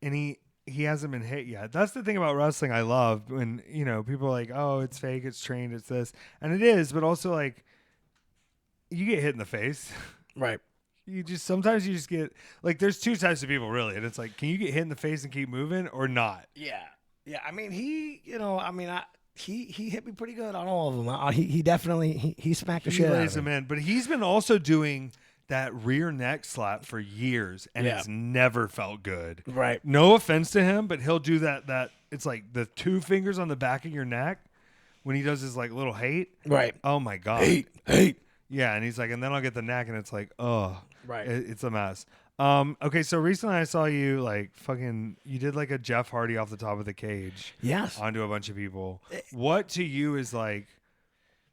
and he hasn't been hit yet. That's the thing about wrestling I love when people are like, oh, it's fake, it's trained, it's this, and it is, but also like you get hit in the face, right? sometimes you just get like there's two types of people really, and it's like, can you get hit in the face and keep moving or not? Yeah. I mean, he hit me pretty good on all of them. He definitely he smacked the shit out of lays him in, but he's been also doing that rear neck slap for years, and it's never felt good. Right. No offense to him, but he'll do that. It's like the two fingers on the back of your neck when he does his like little hate. Right. Oh my God. Hate. Yeah, and he's like, and then I'll get the neck, and it's like, oh, right. It's a mess. Okay, so recently I saw you like you did like a Jeff Hardy off the top of the cage. Yes. Onto a bunch of people. What to you is like,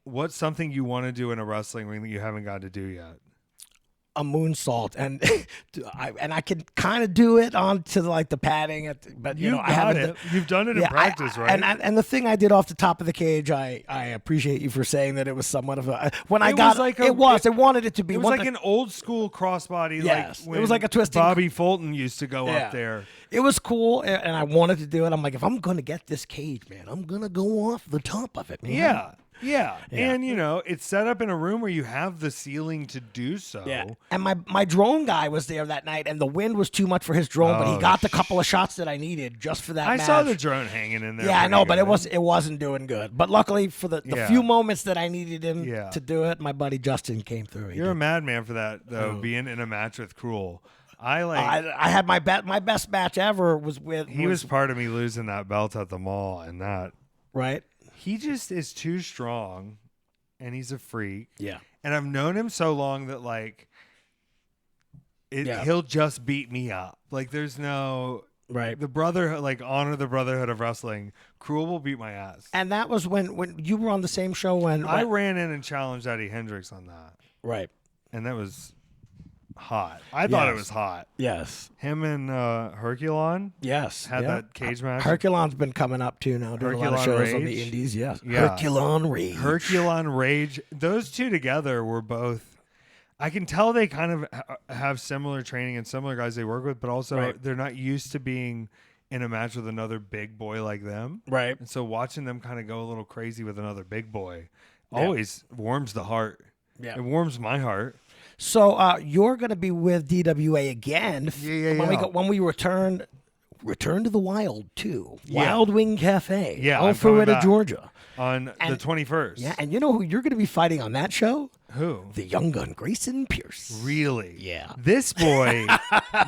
what's something you want to do in a wrestling ring that you haven't got to do yet? A moonsault, and I can kind of do it onto like the padding, but I haven't. You've done it in practice, right? And the thing I did off the top of the cage, I appreciate you for saying that it was somewhat of a. When I got it, I wanted it to be. It was like an old school crossbody. Yes, like it was like a twisting. Bobby Fulton used to go up there. It was cool, and I wanted to do it. I'm like, if I'm gonna get this cage, man, I'm gonna go off the top of it, man. Yeah, and it's set up in a room where you have the ceiling to do so. Yeah, and my drone guy was there that night, and the wind was too much for his drone, but he got the couple of shots that I needed just for that. I saw the drone hanging in there. Yeah, I know, but it wasn't doing good. But luckily for the few moments that I needed him to do it, my buddy Justin came through. You're a madman for that, though. Being in a match with Cruel, I had my best match ever was with. He was part of me losing that belt at the mall, and that right. He just is too strong, and he's a freak. Yeah. And I've known him so long that, like, he'll just beat me up. Like, there's no... Right. The brotherhood, like, honor the brotherhood of wrestling. Cruel will beat my ass. And that was when you were on the same show when... I ran in and challenged Eddie Hendricks on that. Right. And that was... hot. I thought it was hot. Yes. Him and Herculon. Yes. Had that cage match. Herculon's been coming up too now, doing a lot of shows on the indies. Yes. Yeah. Herculon Rage. Herculon Rage. Those two together were both. I can tell they kind of have similar training and similar guys they work with, but also they're not used to being in a match with another big boy like them. Right. And so watching them kind of go a little crazy with another big boy always warms the heart. Yeah. It warms my heart. So you're going to be with DWA again when we return to the Wild too. Wild Wing Cafe. Yeah, Alpharetta, Georgia. On the 21st. Yeah, and you know who you're going to be fighting on that show? Who? The young gun, Grayson Pierce. Really? Yeah. This boy,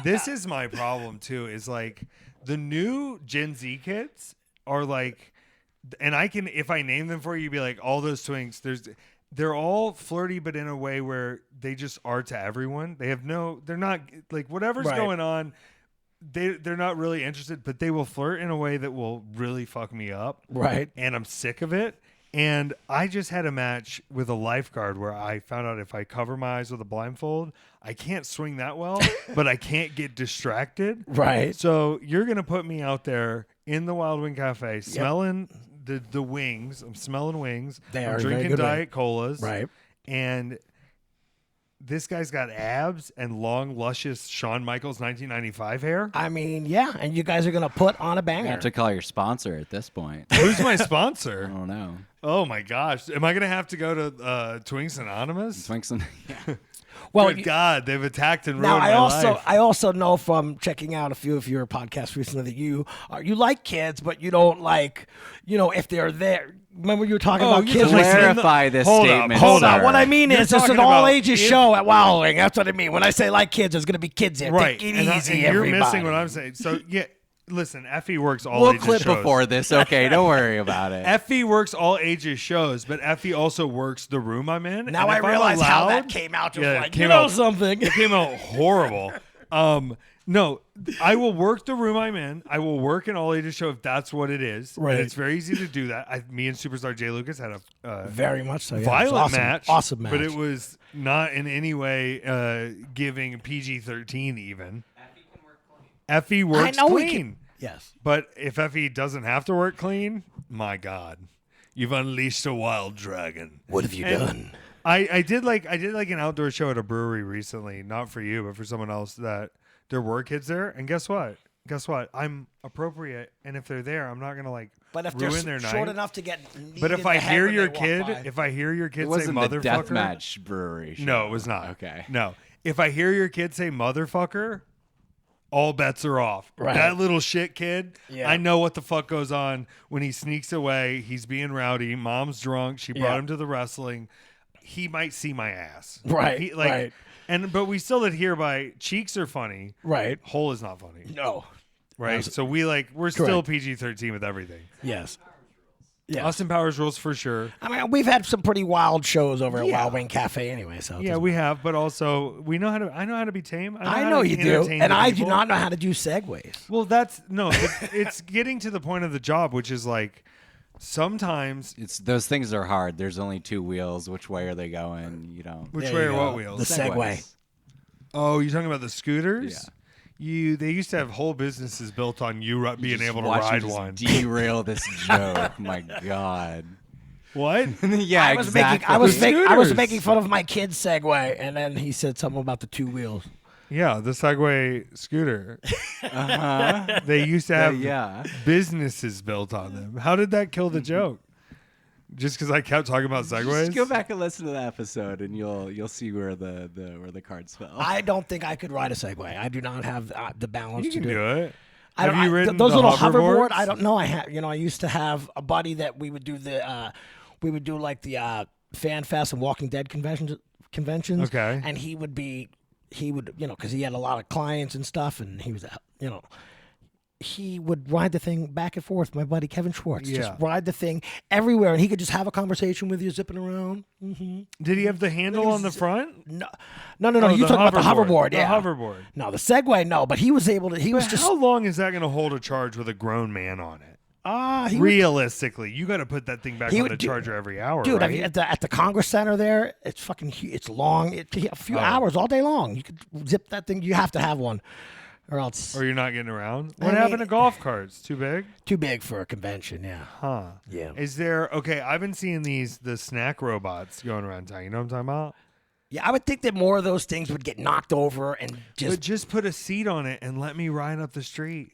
this is my problem too, is like the new Gen Z kids are like, and I can, if I name them for you, you'd be like, all those twinks, they're all flirty, but in a way where they just are to everyone. They're not like whatever's going on. They're not really interested, but they will flirt in a way that will really fuck me up. Right. And I'm sick of it. And I just had a match with a lifeguard where I found out if I cover my eyes with a blindfold, I can't swing that well, but I can't get distracted. Right. So you're going to put me out there in the Wild Wing Cafe smelling the wings. I'm smelling wings. I'm drinking Diet Colas. Right. And this guy's got abs and long, luscious Shawn Michaels 1995 hair. I mean, yeah, and you guys are going to put on a banger. You have to call your sponsor at this point. Who's my sponsor? I don't know. Oh, my gosh. Am I going to have to go to Twinks Anonymous? Yeah. Well, good God, they've attacked and ruined now my life. I also know from checking out a few of your podcasts recently that you like kids, but you don't like, if they're there. Remember you were talking about kids. Clarify this statement. Hold up. What I mean is it's an all ages show at Wild Wing. That's what I mean. When I say like kids, there's going to be kids there. Right. Take it easy, and you're everybody. missing what I'm saying. So, yeah. Listen, Effy works all we'll ages clip shows. Before this, okay? Don't worry about it. Effy works all ages shows, but Effy also works the room I'm in. Now I realize how that came out. Something. It came out horrible. No, I will work the room I'm in. I will work an all ages show if that's what it is. Right. And it's very easy to do that. Me and Superstar Jay Lucas had a very much so violent match. Awesome match. But it was not in any way giving PG-13 even. Effy works clean. Yes. But if Effy doesn't have to work clean, my God, you've unleashed a wild dragon. What have you done? I did like an outdoor show at a brewery recently, not for you, but for someone else, that there were kids there. And guess what? I'm appropriate, and if they're there, I'm not gonna But if ruin they're their short night. enough to get, but if I hear your kid, say it wasn't motherfucker, the Deathmatch Brewery show. No, it was not. Okay. No, if I hear your kid say motherfucker, all bets are off. Right. That little shit kid, Yeah. I know what the fuck goes on when he sneaks away. He's being rowdy. Mom's drunk. She brought him to the wrestling. He might see my ass. Right. Right. But we still adhere by cheeks are funny. Right. Hole is not funny. No. Right. So we're still PG-13 with everything. Yes. Yeah. Austin Powers rules for sure. I mean, we've had some pretty wild shows over at Wild Wing Cafe anyway. So Yeah, we have, but also I know how to be tame. I know you do, and I do not know how to do segues. Well, it's getting to the point of the job, which is like sometimes those things are hard. There's only 2 wheels. Which way are they going? You don't. Which way are what wheels? The Segway. Oh, you're talking about the scooters? Yeah. They used to have whole businesses built on you being able to ride one. Derail this joke. My God. What? Yeah, exactly. I was making fun of my kid's Segway, and then he said something about the 2 wheels. Yeah, the Segway scooter. They used to have businesses built on them. How did that kill the joke? Just because I kept talking about Segways? Just go back and listen to that episode, and you'll see where the cards fell. I don't think I could ride a Segway. I do not have the balance You to can do it. Have you ridden those the little hoverboards? I don't know. I used to have a buddy that we would do like the Fan Fest and Walking Dead conventions. Okay. And he would because he had a lot of clients and stuff, and he was he would ride the thing back and forth. My buddy Kevin Schwartz just ride the thing everywhere, and he could just have a conversation with you zipping around. Mm-hmm. Did he have the handle on the front? No. You talking about the hoverboard? Yeah, the hoverboard. No, the Segway. No, but he was able to. How long is that going to hold a charge with a grown man on it? Realistically, you got to put that thing back on the charger every hour, dude. right? At the Congress Center there, it's fucking. It's long. A few hours all day long. You could zip that thing. You have to have one. Or else. Or you're not getting around. What happened to golf carts? Too big? Too big for a convention, yeah. Huh. Yeah. Is there, I've been seeing the snack robots going around town. You know what I'm talking about? Yeah, I would think that more of those things would get knocked over and just put a seat on it and let me ride up the street.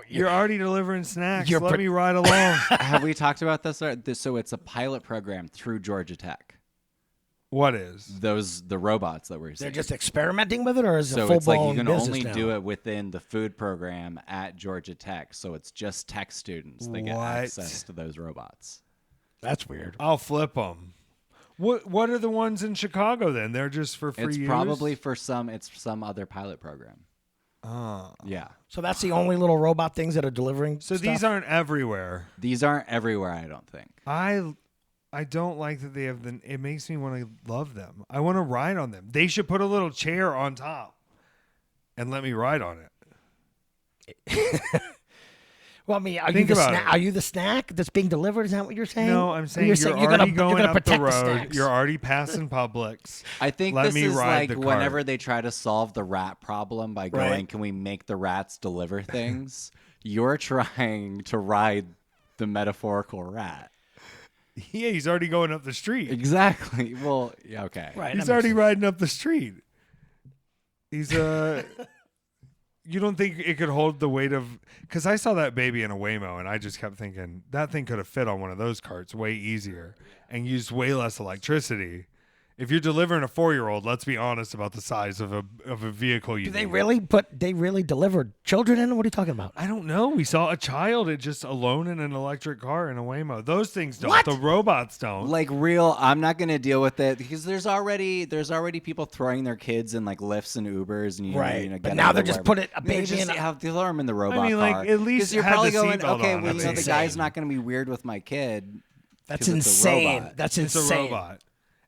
You're already delivering snacks. Let me ride along. Have we talked about this? So it's a pilot program through Georgia Tech. What is? The robots that we're seeing. They're just experimenting with it, or is it so full it's like you can business only now? do it within the food program at Georgia Tech. So it's just tech students that get access to those robots. That's weird. I'll flip them. What are the ones in Chicago then? They're just for free use? It's probably for some other pilot program. Yeah. So that's the only little robot things that are delivering. So these aren't everywhere. These aren't everywhere, I don't think. I don't like that they have it makes me want to love them. I want to ride on them. They should put a little chair on top and let me ride on it. Well, I mean, are you the snack that's being delivered? Is that what you're saying? No, I'm saying you're already going up the road. Snacks. You're already passing Publix. I think Let this me is ride like the whenever cart. they try to solve the rat problem by going, can we make the rats deliver things? You're trying to ride the metaphorical rat. Yeah, he's already going up the street. Exactly. Well, yeah, okay. Right. He's already riding up the street. He's you don't think it could hold the weight of? Because I saw that baby in a Waymo, and I just kept thinking that thing could have fit on one of those carts way easier and used way less electricity. If you're delivering a 4-year-old, let's be honest about the size of a vehicle you Do they need. really delivered children in? What are you talking about? I don't know. We saw a child just alone in an electric car in a Waymo. Those things don't. What? The robots don't. Like I'm not gonna deal with it because there's already people throwing their kids in like Lyfts and Ubers and But now they're just putting a baby in. Have the alarm in the robot I mean, like, car. at least you're have probably the going, seatbelt okay, on. well, That's the guy's insane. not gonna be weird with my kid. That's 'cause it's a insane. robot. That's It's insane. a robot.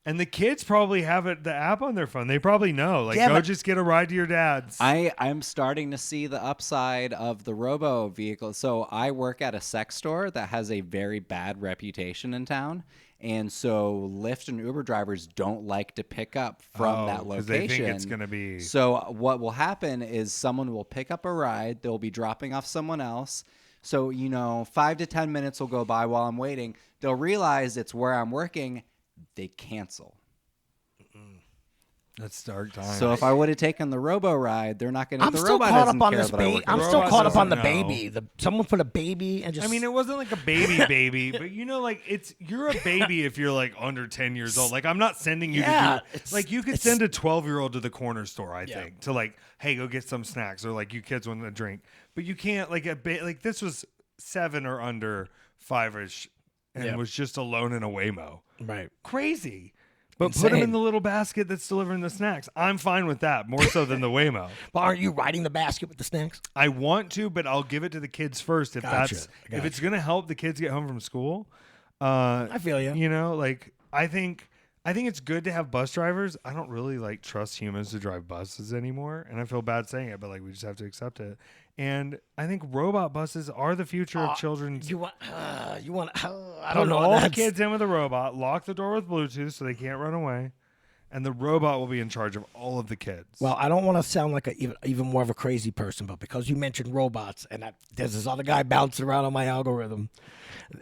And the kids probably have the app on their phone. They probably know. Like, Yeah, go but- just get a ride to your dad's. I'm starting to see the upside of the robo vehicle. So I work at a sex store that has a very bad reputation in town. And so Lyft and Uber drivers don't like to pick up from that 'cause location. they think it's going to be... So what will happen is someone will pick up a ride. They'll be dropping off someone else. So, 5 to 10 minutes will go by while I'm waiting. They'll realize it's where I'm working. They cancel. That's dark time. So if I would have taken the Robo ride, they're not going to. I'm The still robot caught doesn't up on care this that I baby. work I'm at still Robot caught up on the doesn't know. baby. Someone put a baby and just. I mean, it wasn't like a baby, but you know, like you're a baby if you're like under 10 years old. Like I'm not sending you to do, like you could send a 12-year-old to the corner store, I think, to like, hey, go get some snacks, or like you kids want a drink, but you can't like like this was 7 or under 5ish and was just alone in a Waymo. Right. Crazy. But put him in the little basket that's delivering the snacks. I'm fine with that, more so than the Waymo. But aren't you riding the basket with the snacks? I want to, but I'll give it to the kids first if if it's gonna help the kids get home from school. I feel you. You know, like I think it's good to have bus drivers. I don't really like trust humans to drive buses anymore, and I feel bad saying it, but like we just have to accept it. And I think robot buses are the future of children's. You want? I don't Put know. all the kids in with a robot. Lock the door with Bluetooth so they can't run away, and the robot will be in charge of all of the kids. Well, I don't want to sound like even more of a crazy person, but because you mentioned robots, and there's this other guy bouncing around on my algorithm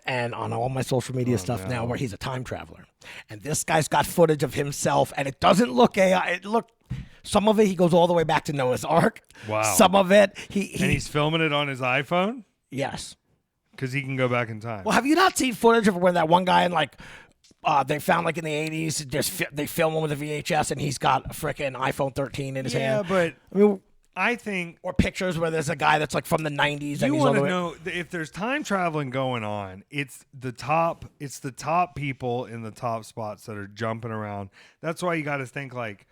and on all my social media stuff now where he's a time traveler. And this guy's got footage of himself, and it doesn't look AI. Some of it, he goes all the way back to Noah's Ark. Wow. Some of it, and he's filming it on his iPhone? Yes. Because he can go back in time. Well, have you not seen footage of where that one guy in they found like in the 80s, they film him with a VHS and he's got a freaking iPhone 13 in his hand? Yeah, but I mean, I think... Or pictures where there's a guy that's like from the 90s. You want to know if there's time traveling going on, it's the top people in the top spots that are jumping around. That's why you got to think like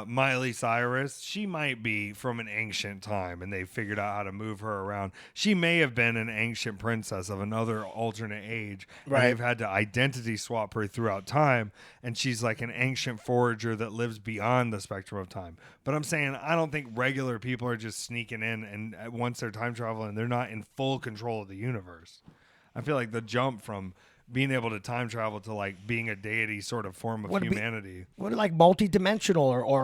Miley Cyrus. She might be from an ancient time and they figured out how to move her around. She may have been an ancient princess of another alternate age. Right. They've had to identity swap her throughout time, and she's like an ancient forager that lives beyond the spectrum of time. But I'm saying I don't think regular people are just sneaking in, and once they're time traveling, they're not in full control of the universe. I feel like the jump from being able to time travel to like being a deity sort of form of humanity. What like multi-dimensional or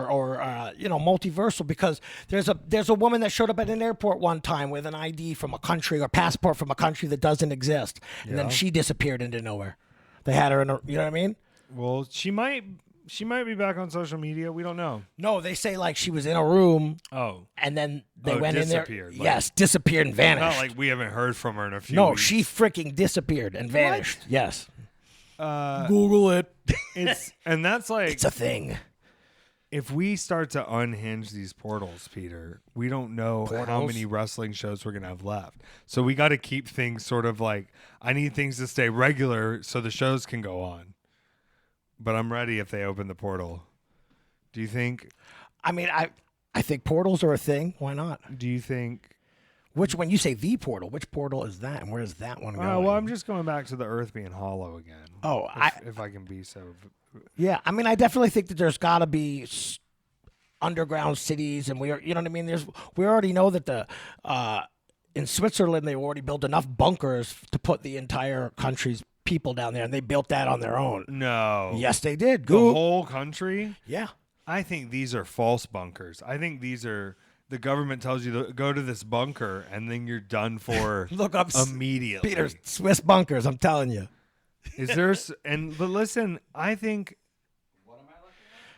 multiversal? Because there's a woman that showed up at an airport one time with an ID from a country or passport from a country that doesn't exist, and then she disappeared into nowhere. They had her in you know what I mean? Well, she might be back on social media. We don't know. No, they say like she was in a room. Oh. And then they went in there. Like, yes, disappeared and vanished. Not like we haven't heard from her in a few weeks. She freaking disappeared and vanished. What? Yes. Google it. And that's like... It's a thing. If we start to unhinge these portals, Peter, we don't know how many wrestling shows we're going to have left. So we got to keep things sort of like, I need things to stay regular so the shows can go on. But I'm ready if they open the portal. Do you think? I mean, I think portals are a thing. Why not? Do you think? When you say the portal, which portal is that, and where is that one going? Well, I'm just going back to the Earth being hollow again. Oh, if I can be so. Yeah, I mean, I definitely think that there's got to be underground cities, and we know what I mean. We already know that in Switzerland they already built enough bunkers to put the entire country's people down there, and they built that on their own. No. Yes, they did. The whole country? Yeah. I think these are false bunkers. I think these are the government tells you to go to this bunker, and then you're done for Look up immediately. Peter, Swiss bunkers, I'm telling you. Is there but listen, I think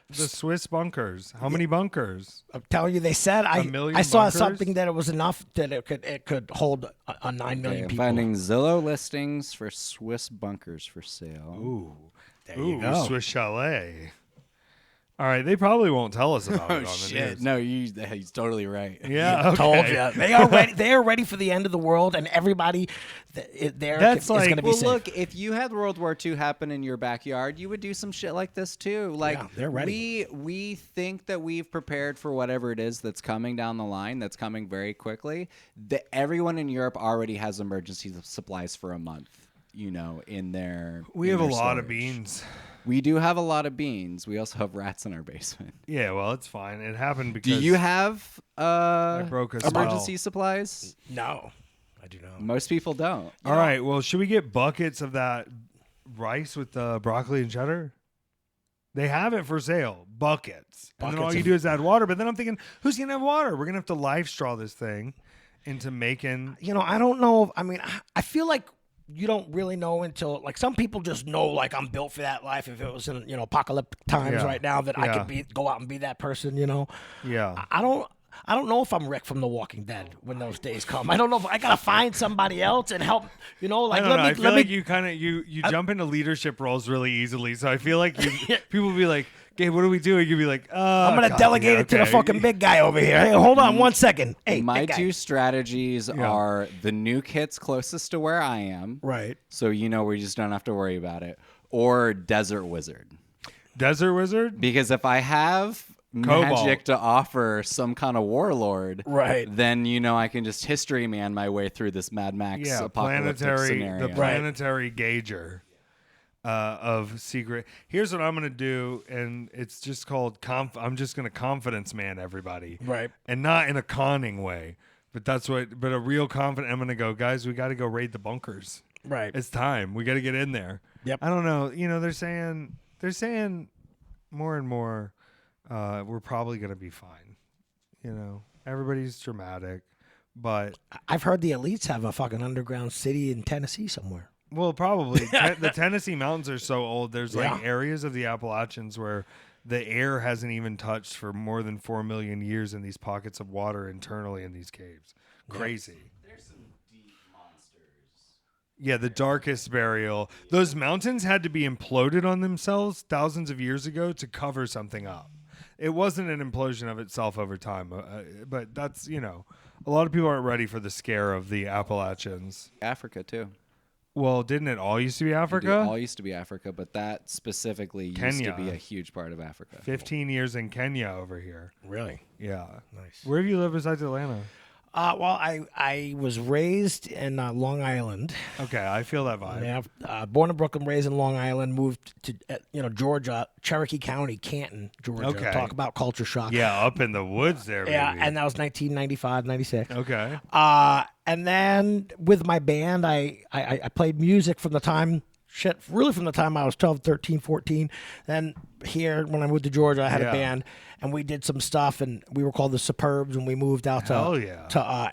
the Swiss bunkers. How many bunkers? I'm telling you, they said I saw something that it was enough that it could hold a 9 million people. Finding Zillow listings for Swiss bunkers for sale. Ooh, there you go. Swiss chalet. All right, they probably won't tell us about it on the news. No, he's totally right. Yeah, okay. Told you. They are ready. They are ready for the end of the world, and everybody there is going to be safe. Look, if you had World War II happen in your backyard, you would do some shit like this too. Like, yeah, they're ready. We think that we've prepared for whatever it is that's coming down the line. That's coming very quickly. Everyone in Europe already has emergency supplies for a month. In their we have a lot of beans. We do have a lot of beans. We also have rats in our basement. Yeah, well, it's fine. It happened because... Do you have I broke a emergency supplies? No, I do not. Most people don't. All right, well, should we get buckets of that rice with the broccoli and cheddar? They have it for sale. Buckets. And then all you do is add water. But then I'm thinking, who's going to have water? We're going to have to live straw this thing into making... I don't know. I mean, I feel like you don't really know until, like, some people just know, like, I'm built for that life. If it was in, apocalyptic times right now, that I could go out and be that person, Yeah. I don't know if I'm Rick from The Walking Dead when those days come. I don't know if I gotta find somebody else and help. Like, I don't know. I feel like you kind of you jump into leadership roles really easily. So I feel like people will be like, "Gabe, what are we doing?" You'd be like, I'm gonna delegate it to the fucking big guy over here. Hey, hold on 1 second. Hey, my big guy. two strategies are the new kit's closest to where I am, right? So we just don't have to worry about it, or Desert Wizard. Desert Wizard? Because if I have magic to offer some kind of warlord, right, then I can just history man my way through this Mad Max apocalyptic scenario. The planetary gauger of secret. Here's what I'm gonna do, and it's just called I'm just gonna confidence man everybody, right, and not in a conning way, but a real confident. I'm gonna go, guys. We got to go raid the bunkers. Right, it's time. We got to get in there. Yep. I don't know. They're saying more and more. We're probably going to be fine. Everybody's dramatic, but I've heard the elites have a fucking underground city in Tennessee somewhere. Well, probably. The Tennessee mountains are so old. There's areas of the Appalachians where the air hasn't even touched for more than 4 million years in these pockets of water internally in these caves. Crazy. There's some deep monsters. Yeah, the darkest burial. Those mountains had to be imploded on themselves thousands of years ago to cover something up. It wasn't an implosion of itself over time, but that's, a lot of people aren't ready for the scare of the Appalachians. Africa, too. Well, didn't it all used to be Africa? It all used to be Africa, but that specifically used to be a huge part of Africa. 15 years in Kenya over here. Really? Yeah. Nice. Where have you lived besides Atlanta? Well, I was raised in Long Island. Okay, I feel that vibe. Yeah, born in Brooklyn, raised in Long Island, moved to Georgia, Cherokee County, Canton, Georgia. Okay. Talk about culture shock. Yeah, up in the woods there, baby. Yeah, and that was 1995, 96. Okay. And then with my band, I played music from the time I was 12, 13, 14. Then here, when I moved to Georgia, I had a band, and we did some stuff, and we were called the Superbs, and we moved out to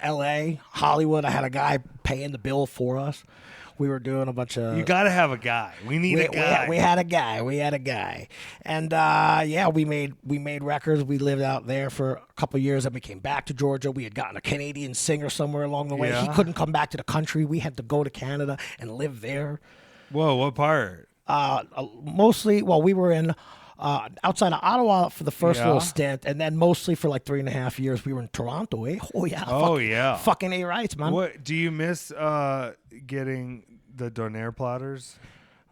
L.A., Hollywood. I had a guy paying the bill for us. We were doing a bunch of... You got to have a guy. We need a guy. We had a guy. And, we made records. We lived out there for a couple of years, and we came back to Georgia. We had gotten a Canadian singer somewhere along the way. Yeah. He couldn't come back to the country. We had to go to Canada and live there. Whoa, what part? Mostly, we were in outside of Ottawa for the first little stint, and then mostly for like 3.5 years, we were in Toronto, eh? Oh, yeah. Fucking A rights, man. What do you miss getting the donair platters?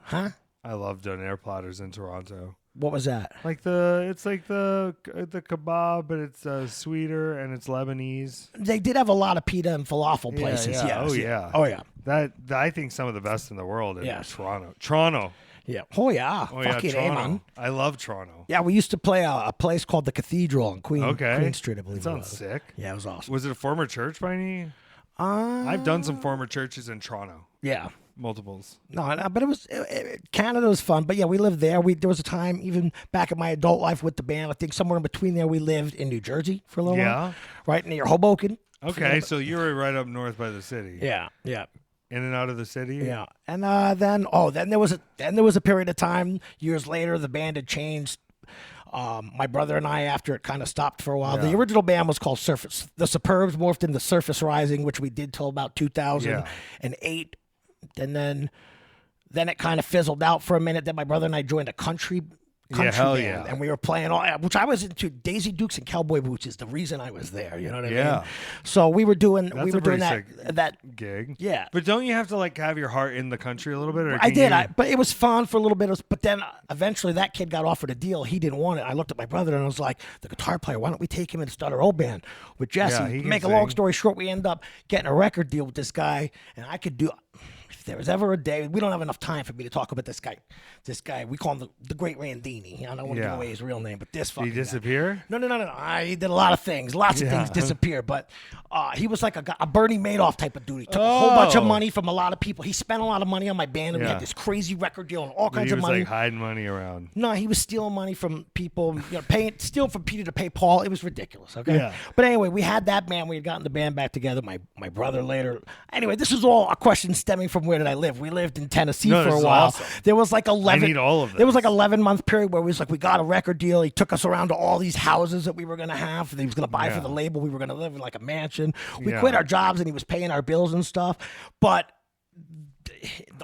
Huh? I love donair platters in Toronto. What was that? It's like the kebab, but it's sweeter and it's Lebanese. They did have a lot of pita and falafel places. Yeah. Yes. Oh yeah. That I think some of the best in the world in Toronto. Yeah. Oh yeah. Fucking Toronto. A, man. I love Toronto. Yeah, we used to play a place called the Cathedral on Queen Street, I believe. That sounds sick. Yeah, it was awesome. Was it a former church by any? I've done some former churches in Toronto. Yeah. Multiples. No, but it was Canada was fun. But yeah, we lived there. There was a time even back in my adult life with the band. I think somewhere in between there, we lived in New Jersey for a little while. Right near Hoboken. Okay, so you were right up north by the city. Yeah. In and out of the city. Yeah, and then there was a period of time years later the band had changed. My brother and I, after it kind of stopped for a while, the original band was called Surface. The Superbs morphed into Surface Rising, which we did till about 2008. And then it kind of fizzled out for a minute. Then my brother and I joined a country band, and we were playing which I was into. Daisy Dukes and Cowboy Boots is the reason I was there. You know what I mean? So we were doing that gig. Yeah, but don't you have to like have your heart in the country a little bit? Or I did, but it was fun for a little bit. But then eventually that kid got offered a deal. He didn't want it. I looked at my brother and I was like, the guitar player, why don't we take him and start our old band with Jesse? Make a long story short, we end up getting a record deal with this guy, and I could do. If there was ever a day, we don't have enough time for me to talk about this guy. This guy, we call him the Great Randini. I don't want to give away his real name, but this fucking Did he disappear? Guy. No. He did a lot of things. Lots of things disappear, but he was like a Bernie Madoff type of dude. He took a whole bunch of money from a lot of people. He spent a lot of money on my band, and we had this crazy record deal and all kinds of money. He was like hiding money around. No, he was stealing money from people, stealing from Peter to pay Paul. It was ridiculous, okay? Yeah. But anyway, we had that band. We had gotten the band back together. My brother later. Anyway, this is all a question stemming from where did I live? We lived in Tennessee No, for this a is while. awesome. There was like 11. I need all of this. There was like 11-month period where we was like, we got a record deal. He took us around to all these houses that we were gonna have. That he was gonna buy for the label. We were gonna live in like a mansion. We quit our jobs and he was paying our bills and stuff. But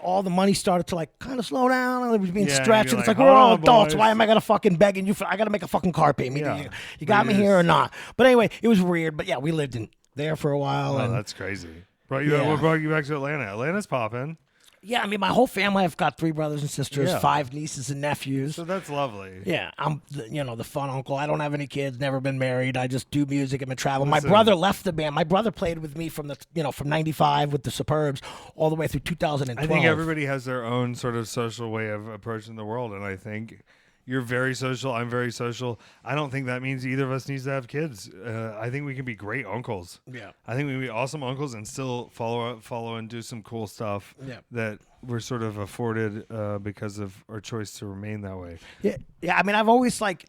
all the money started to like kind of slow down, and it was being stretched. And it's like, we're all adults. Why am I gonna fucking begging you for? I gotta make a fucking car payment. You got me here or not? But anyway, it was weird. But yeah, we lived in there for a while. Oh, that's crazy. What brought you back to Atlanta? Atlanta's popping. Yeah, I mean, my whole family, I've got 3 brothers and sisters, 5 nieces and nephews. So that's lovely. Yeah, I'm, the fun uncle. I don't have any kids, never been married. I just do music and been traveling. My brother left the band. My brother played with me from from 95 with the Superbs all the way through 2012. I think everybody has their own sort of social way of approaching the world, and I think you're very social. I'm very social. I don't think that means either of us needs to have kids. I think we can be great uncles. Yeah. I think we can be awesome uncles and still follow and do some cool stuff that we're sort of afforded because of our choice to remain that way. Yeah. Yeah. I mean, I've always like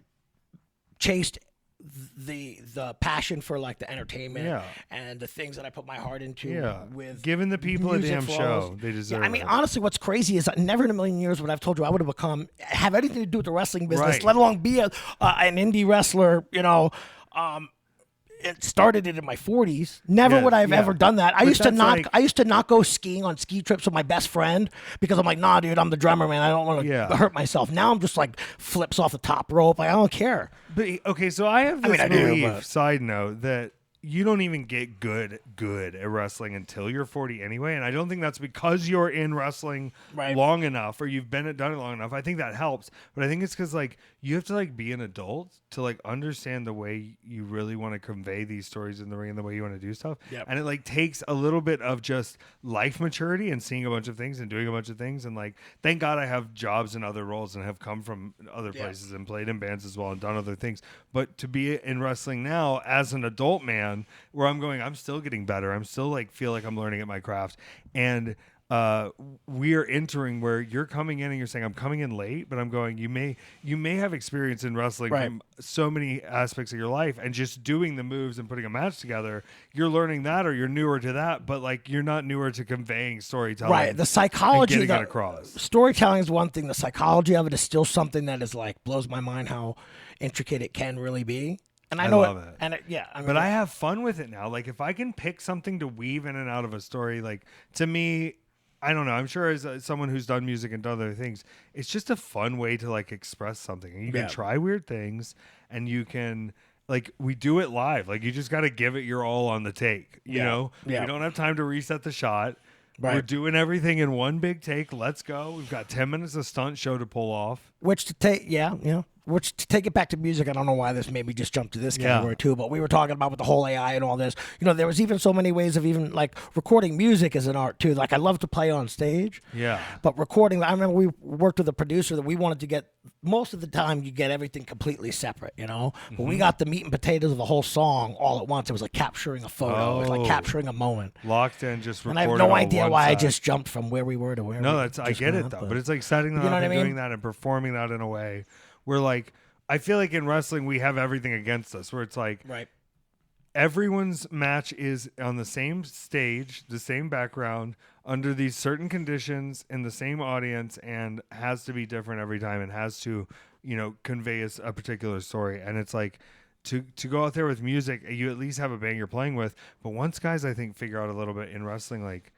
chased the passion for like the entertainment and the things that I put my heart into with giving the people a damn show they deserve. I mean, honestly, what's crazy is never in a million years would I've told you I would have have anything to do with the wrestling business, let alone be an indie wrestler, It started it in my 40s. Never would I have ever done that. I used to not go skiing on ski trips with my best friend because I'm like, nah, dude, I'm the drummer, man. I don't want to hurt myself. Now I'm just like flips off the top rope. Like, I don't care. But okay, so I have this belief, side note, that you don't even get good at wrestling until you're 40 anyway. And I don't think that's because you're in wrestling long enough or you've done it long enough. I think that helps. But I think it's because like you have to like be an adult to like understand the way you really want to convey these stories in the ring and the way you want to do stuff. Yep. And it like takes a little bit of just life maturity and seeing a bunch of things and doing a bunch of things. And like, thank God I have jobs and other roles and have come from other places and played in bands as well and done other things. But to be in wrestling now as an adult man, where I'm still getting better. I'm still like feel like I'm learning at my craft, and we're entering where you're coming in and you're saying I'm coming in late, but I'm going. You may have experience in wrestling from so many aspects of your life, and just doing the moves and putting a match together. You're learning that, or you're newer to that, but like you're not newer to conveying storytelling. Right. The psychology and getting it across. Storytelling is one thing. The psychology of it is still something that is like blows my mind how intricate it can really be. And I know love it. And I have fun with it now. Like if I can pick something to weave in and out of a story, like to me, I don't know. I'm sure as someone who's done music and done other things, it's just a fun way to like express something. And you can try weird things, and you can like we do it live. Like you just got to give it your all on the take. You know, we don't have time to reset the shot. Right. We're doing everything in one big take. Let's go. We've got 10 minutes of stunt show to pull off. Which to take it back to music, I don't know why this made me just jump to this category too, but we were talking about with the whole AI and all this. There was even so many ways of even like recording music as an art too. Like I love to play on stage. Yeah. But recording, I remember we worked with a producer that we wanted to get, most of the time you get everything completely separate, But we got the meat and potatoes of the whole song all at once. It was like capturing a photo. It was like capturing a moment. Locked in, just recorded. And I have no idea why I just jumped from where we were to where I get it though. But it's like setting that up and doing that and performing that in a way where like, I feel like in wrestling we have everything against us where it's like everyone's match is on the same stage, the same background, under these certain conditions in the same audience, and has to be different every time and has to, convey a particular story. And it's like to go out there with music, you at least have a band you're playing with. But once guys, I think, figure out a little bit in wrestling, like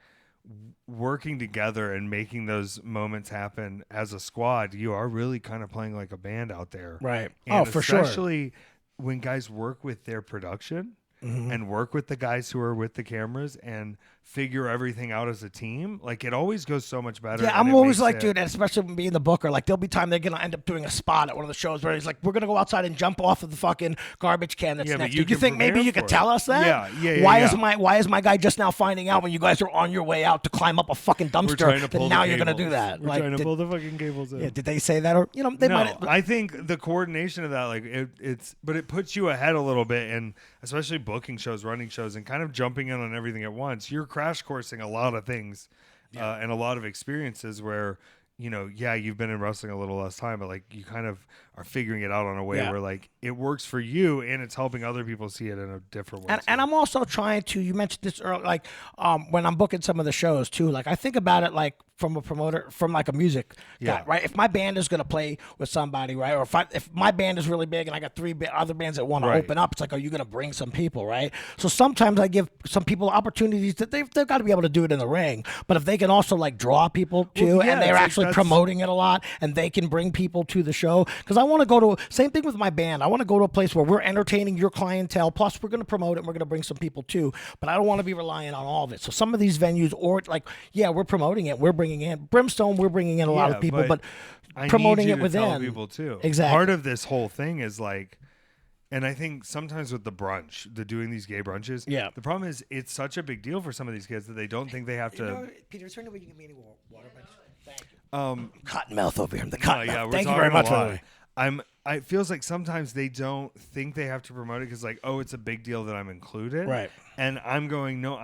working together and making those moments happen as a squad, you are really kind of playing like a band out there. Right. And for sure. Especially when guys work with their production and work with the guys who are with the cameras and figure everything out as a team, like it always goes so much better. Yeah, I'm always like, dude, especially when being the booker, like there'll be time they're gonna end up doing a spot at one of the shows where he's like, we're gonna go outside and jump off of the fucking garbage can that's next to you. You think maybe you could tell us that? Yeah. Why is my guy just now finding out when you guys are on your way out to climb up a fucking dumpster that now you're gonna do that? We're trying to pull the fucking cables in. Yeah, did they say that? Or they might. I think the coordination of that, like but it puts you ahead a little bit, and especially booking shows, running shows, and kind of jumping in on everything at once. You're crash coursing a lot of things and a lot of experiences where you've been in wrestling a little less time, but like you kind of are figuring it out on a way Yeah. where like it works for you and it's helping other people see it in a different way. And I'm also trying to, you mentioned this earlier, like when I'm booking some of the shows too, like I think about it like from a promoter, from like a music guy, right? If my band is going to play with somebody, right? Or if my band is really big and I got three other bands that want to open up, it's like, are you going to bring some people, right? So sometimes I give some people opportunities that they've got to be able to do it in the ring. But if they can also like draw people too, and they're actually promoting it a lot, and they can bring people to the show, because I want to go to, same thing with my band. I want to go to a place where we're entertaining your clientele, plus we're going to promote it and we're going to bring some people too. But I don't want to be relying on all of it. So some of these venues, or like, we're promoting it, we're bringing in Brimstone, we're bringing in a lot of people, but promoting it within. Tell people too. Exactly. Part of this whole thing is like, and I think sometimes with the brunch, doing these gay brunches, the problem is it's such a big deal for some of these kids that they don't think they have to. Peter, is there any way you can give me any water? Thank you. Cottonmouth over here. The Cottonmouth. We're Thank you very much. It feels like sometimes they don't think they have to promote it because like, oh, it's a big deal that I'm included. Right. And I'm going, no,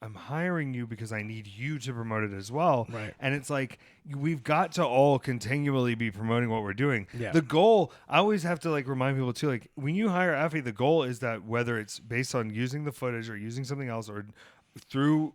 I'm hiring you because I need you to promote it as well. Right. And it's like, we've got to all continually be promoting what we're doing. Yeah. The goal, I always have to like remind people too, like when you hire Effy, the goal is that whether it's based on using the footage or using something else or through,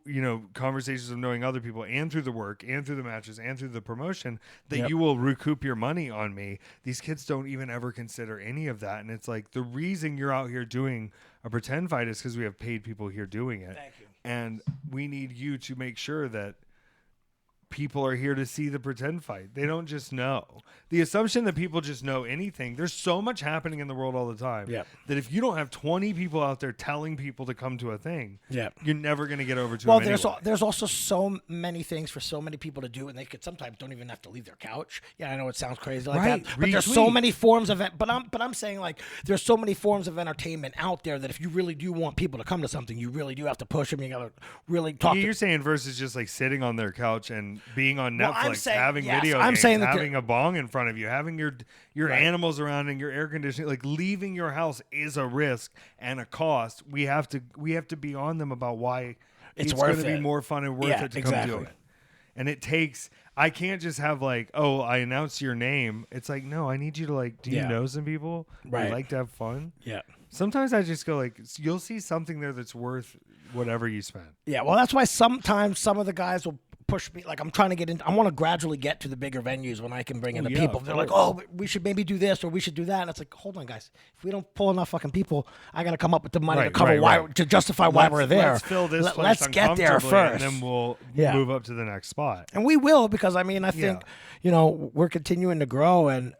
conversations of knowing other people and through the work and through the matches and through the promotion, that you will recoup your money on me. These kids don't even ever consider any of that. And it's like, the reason you're out here doing a pretend fight is because we have paid people here doing it. Thank you. And we need you to make sure that people are here to see the pretend fight. They don't just know. The assumption that people just know anything, there's so much happening in the world all the time that if you don't have 20 people out there telling people to come to a thing, you're never going to get over to them anyway. There's also so many things for so many people to do, and they could sometimes don't even have to leave their couch. Yeah, I know it sounds crazy like that, but there's so many forms of it. But I'm saying like there's so many forms of entertainment out there that if you really do want people to come to something, you really do have to push them. You got to really talk. You're saying versus just like sitting on their couch and being on Netflix, having video games, having a bong in front of you, having your animals around and your air conditioning, like leaving your house is a risk and a cost. We have to be on them about why it's going to be more fun and worth it to come do it. And it takes, I can't just have like, oh, I announced your name. It's like, no, I need you to like, do you know some people? Right. Like to have fun? Yeah. Sometimes I just go like, you'll see something there that's worth whatever you spend. Yeah. Well, that's why sometimes some of the guys will push me, like I'm trying to get in. I want to gradually get to the bigger venues when I can bring in the people. They're like, oh, we should maybe do this or we should do that, and it's like, hold on, guys. If we don't pull enough fucking people, I got to come up with the money to cover to justify why we're there. Let's fill this place let's get there first, and then we'll move up to the next spot. And we will, because I mean, I think we're continuing to grow, and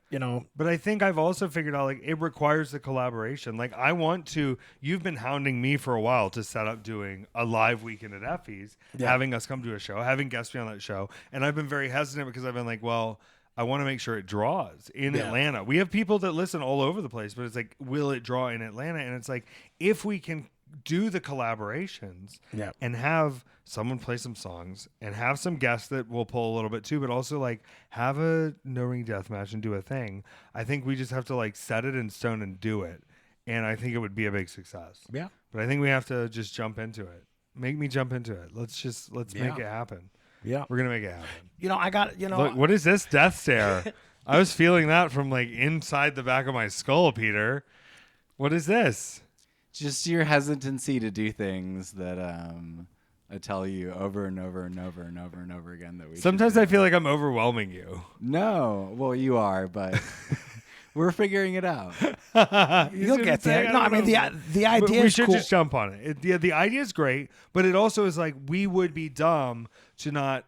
But I think I've also figured out like it requires the collaboration. Like I want to. You've been hounding me for a while to set up doing a live weekend at Effy's, having us come to a show, having guests be on that show, and I've been very hesitant because I've been like, well, I want to make sure it draws in Atlanta. We have people that listen all over the place, but it's like, will it draw in Atlanta? And it's like, if we can do the collaborations and have someone play some songs and have some guests that will pull a little bit too, but also like have a no ring death match and do a thing. I think we just have to like set it in stone and do it. And I think it would be a big success. Yeah. But I think we have to just jump into it. Make me jump into it. Let's make it happen. Yeah. We're going to make it happen. I got, Look, what is this death stare? I was feeling that from like inside the back of my skull, Peter. What is this? Just your hesitancy to do things that I tell you over and over and over and over and over again that we Sometimes I feel like I'm overwhelming you. No. Well, you are, but we're figuring it out. You'll get there. No, I mean, the idea we is should cool. just jump on it. The idea is great, but it also is like we would be dumb to not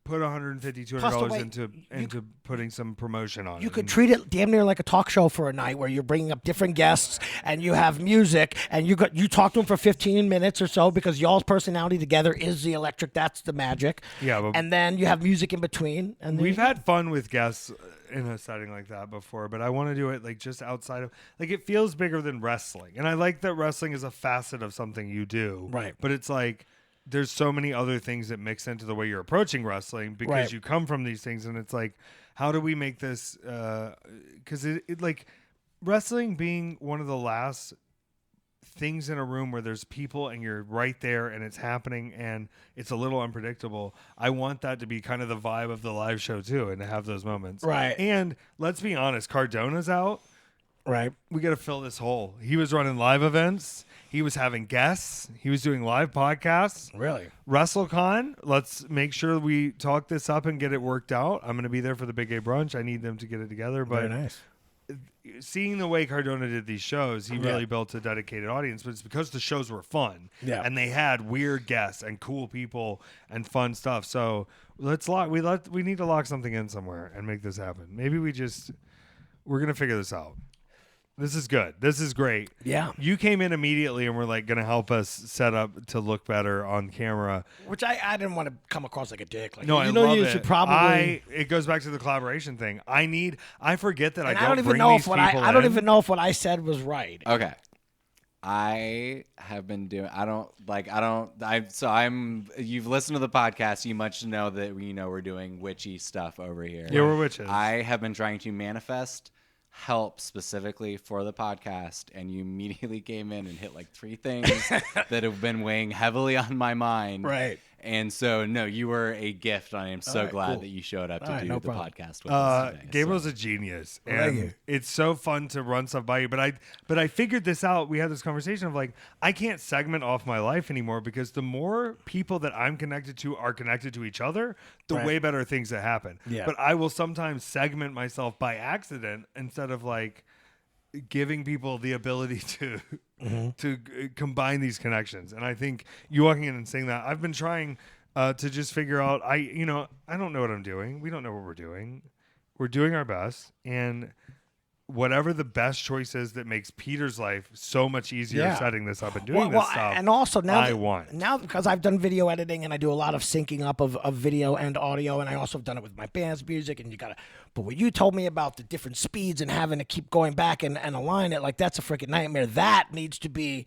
put $150, $200 into putting some promotion on it. You could treat it damn near like a talk show for a night where you're bringing up different guests and you have music and you talk to them for 15 minutes or so because y'all's personality together is the electric. That's the magic. Yeah. And then you have music in between. And we've had fun with guests in a setting like that before, but I want to do it like just outside of, like, it feels bigger than wrestling. And I like that wrestling is a facet of something you do. Right. But it's like, there's so many other things that mix into the way you're approaching wrestling because you come from these things, and it's like, how do we make this? Because it like wrestling being one of the last things in a room where there's people and you're right there and it's happening and it's a little unpredictable. I want that to be kind of the vibe of the live show too, and to have those moments. Right. And let's be honest, Cardona's out. Right. We got to fill this hole. He was running live events. He was having guests. He was doing live podcasts. Really? WrestleCon. Let's make sure we talk this up and get it worked out. I'm going to be there for the Big A brunch. I need them to get it together. But Very nice. seeing the way Cardona did these shows, he really built a dedicated audience. But it's because the shows were fun. Yeah. And they had weird guests and cool people and fun stuff. So we need to lock something in somewhere and make this happen. Maybe we're going to figure this out. This is good. This is great. Yeah. You came in immediately and were like going to help us set up to look better on camera. Which I didn't want to come across like a dick. Like, no, I love it. Should probably. It goes back to the collaboration thing. I forget that and I don't even bring know these if what people I don't in. even know if what I said was right. Okay. I have been doing. You've listened to the podcast. You much know that we're doing witchy stuff over here. Yeah, we're witches. I have been trying to manifest help specifically for the podcast, and you immediately came in and hit like 3 things that have been weighing heavily on my mind. Right. And so, no, you were a gift. I am so glad that you showed up to do the podcast with us today. Gabriel's a genius, and it's so fun to run stuff by you. But I figured this out. We had this conversation of like, I can't segment off my life anymore, because the more people that I'm connected to are connected to each other, the way better things that happen. Yeah. But I will sometimes segment myself by accident instead of like giving people the ability to combine these connections. And I think you walking in and saying that, I've been trying to just figure out, I don't know what I'm doing. We don't know what we're doing. We're doing our best, and whatever the best choice is that makes Peter's life so much easier setting this up and doing this stuff. And also now, now because I've done video editing and I do a lot of syncing up of video and audio, and I also have done it with my band's music. And but what you told me about the different speeds and having to keep going back and align it, like that's a freaking nightmare. That needs to be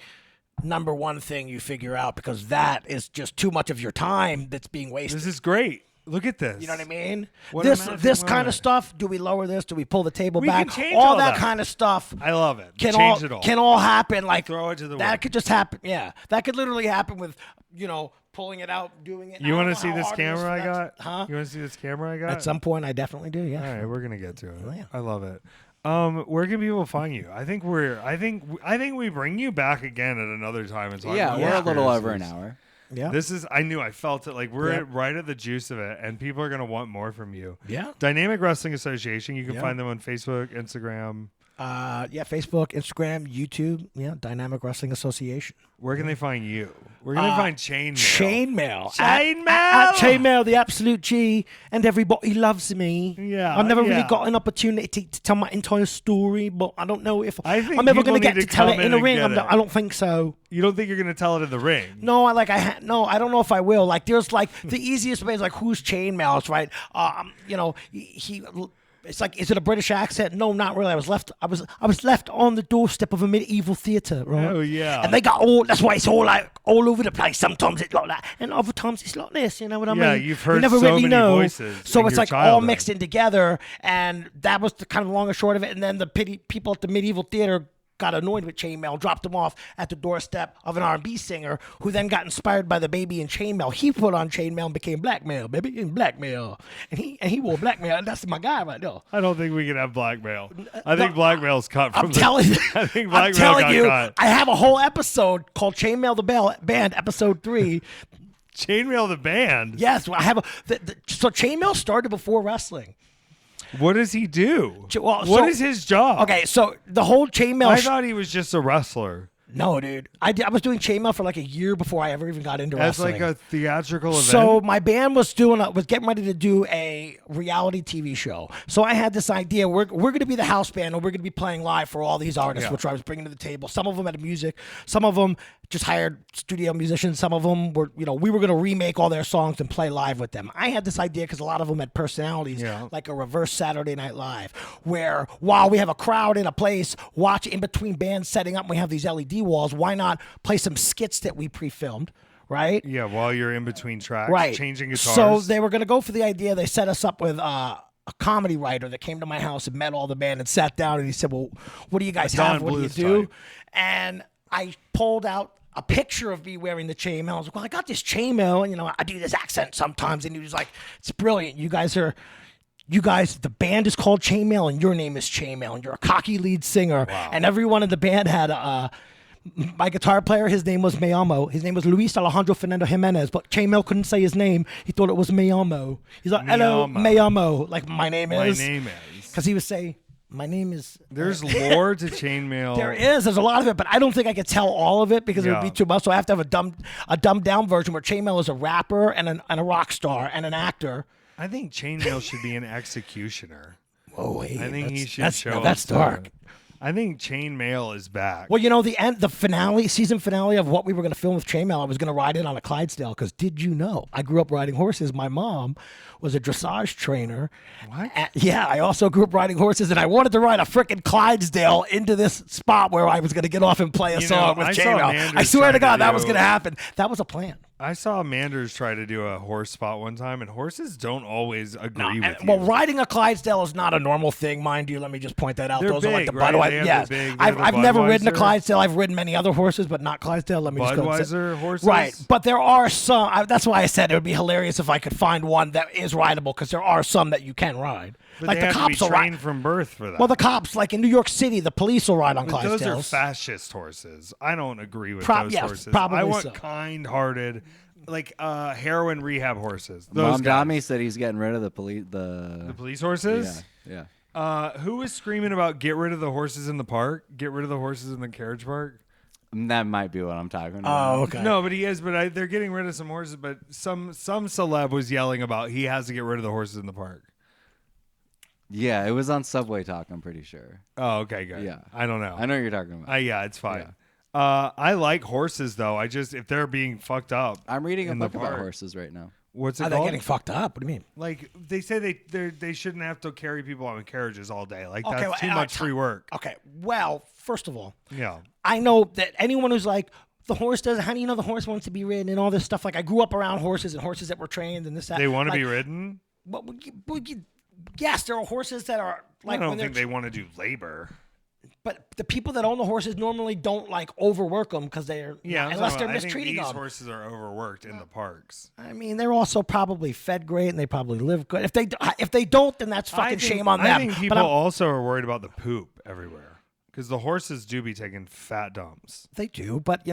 number one thing you figure out, because that is just too much of your time that's being wasted. This is great. Look at this. You know what I mean? This kind of stuff. Do we lower this? Do we pull the table back? Can change all that kind of stuff. I love it. Change it all. Can all happen. Like throw it to the that wind. could just happen. Yeah, that could literally happen with pulling it out, doing it. You want to see this camera I got? Huh? You want to see this camera I got? At some point, I definitely do. Yeah. All right, we're gonna get to it. Oh, yeah. I love it. Where can people find you? I think we bring you back again at another time and talk. Yeah, we're a little over an hour. Yeah. I felt it. Like we're right at the juice of it, and people are going to want more from you. Yeah. Dynamic Wrestling Association. You can find them on Facebook, Instagram. Facebook, Instagram, YouTube. Yeah. Dynamic Wrestling Association. Where can they find you? We're going to find Chaynmale. Chaynmale. Chaynmale. At Chaynmale, the absolute G, and everybody loves me. Yeah. I've never really got an opportunity to tell my entire story, but I don't know if I'm ever going to get to tell it in a ring. I don't think so. You don't think you're going to tell it in the ring? No, I don't know if I will. Like, there's like the easiest way is like, who's Chaynmale? It's right. He. It's like, is it a British accent? No, not really. I was left on the doorstep of a medieval theater, right? Oh yeah. And they got that's why it's all like all over the place. Sometimes it's like that, and other times it's like this. You know what I mean? Yeah, you've heard never so really many know. voices. So it's like childhood. all mixed in together, and that was the kind of long and short of it. And then the people at the medieval theater got annoyed with Chaynmale, dropped him off at the doorstep of an R&B singer, who then got inspired by the baby in Chaynmale. He put on Chaynmale and became Blackmail, baby, and Blackmail, and he wore Blackmail, and that's my guy right there. I don't think we can have Blackmail. I think Blackmail's cut from. I'm telling you, I think Blackmail got cut. I have a whole episode called Chaynmale the Band, episode 3. Chaynmale the band. Yes, I have so Chaynmale started before wrestling. What does he do? What is his job? Okay, so the whole Chaynmale. I thought he was just a wrestler. No, dude. I was doing Chaynmale for like a year before I ever even got into wrestling. As like a theatrical event? So my band was getting ready to do a reality TV show. So I had this idea. We're going to be the house band, and we're going to be playing live for all these artists, which I was bringing to the table. Some of them had music. Some of them just hired studio musicians. Some of them were, we were going to remake all their songs and play live with them. I had this idea because a lot of them had personalities, like a reverse Saturday Night Live, where while we have a crowd in a place, watch in between bands setting up, and we have these LED walls, why not play some skits that we pre-filmed, right? Yeah, while you're in between tracks, changing guitars. So they were going to go for the idea. They set us up with a comedy writer that came to my house and met all the band and sat down, and he said, well, what do you guys have? What do you do? And I pulled out a picture of me wearing the chainmail. I was like, well, I got this chainmail, and I do this accent sometimes. And he was like, it's brilliant. You guys, the band is called Chaynmale, and your name is Chaynmale, and you're a cocky lead singer. Wow. And everyone in the band had my guitar player, his name was Mayamo. His name was Luis Alejandro Fernando Jimenez, but Chaynmale couldn't say his name. He thought it was Mayamo. He's like, hello, Mayamo. Like, my name is. My name is. Because he would say, my name is. There's lore to Chaynmale. There's a lot of it, but I don't think I could tell all of it because it would be too much. So I have to have a dumbed down version where Chaynmale is a rapper and a rock star and an actor. I think Chaynmale should be an executioner. Whoa, wait. I think he should show up. That's dark. I think Chaynmale is back. Well, the season finale of what we were going to film with Chaynmale, I was going to ride it on a Clydesdale because did you know I grew up riding horses? My mom was a dressage trainer. What? Yeah, I also grew up riding horses, and I wanted to ride a frickin' Clydesdale into this spot where I was going to get off and play a song with Chaynmale. I swear to God, that was going to happen. That was a plan. I saw Manders try to do a horse spot one time, and horses don't always agree with you. Well, riding a Clydesdale is not a normal thing, mind you. Let me just point that out. They're Those big, are like the right? Budweiser. Yes, I've never ridden a Clydesdale. I've ridden many other horses, but not Clydesdale. Let me just go. Budweiser horses, right? But there are some. That's why I said it would be hilarious if I could find one that is rideable, because there are some that you can ride. But like they the have cops to be will trained ride from birth for that. Well, the cops, like in New York City, the police will ride on but Clydesdales. those are fascist horses. I don't agree with those horses. Probably I want so. kind-hearted, like heroin rehab horses. Mom Dami said he's getting rid of the police. The police horses? Yeah. Who was screaming about get rid of the horses in the park? Get rid of the horses in the carriage park? That might be what I'm talking about. Oh, okay. No, but he is. But they're getting rid of some horses. But some celeb was yelling about he has to get rid of the horses in the park. Yeah, it was on Subway Talk, I'm pretty sure. Oh, okay, good. Yeah. I don't know. I know what you're talking about. Yeah, it's fine. Yeah. I like horses, though. If they're being fucked up. I'm reading a book about park. horses right now. What's it They're called? getting fucked up. What do you mean? Like, they say they shouldn't have to carry people on carriages all day. Like, Okay, that's too much free work. Okay, well, first of all, Yeah. I know that anyone who's like, the horse doesn't, how do you know the horse wants to be ridden and all this stuff? Like, I grew up around horses and horses that were trained and this, that. They want to like, be ridden? Well, yes, there are horses that are like. I don't think they want to do labor. But the people that own the horses normally don't like overwork them because they're unless they're mistreating them. These horses are overworked in the parks. I mean, they're also probably fed great and they probably live good. If they don't, then that's fucking shame on them. I think people also are worried about the poop everywhere because the horses do be taking fat dumps. They do, but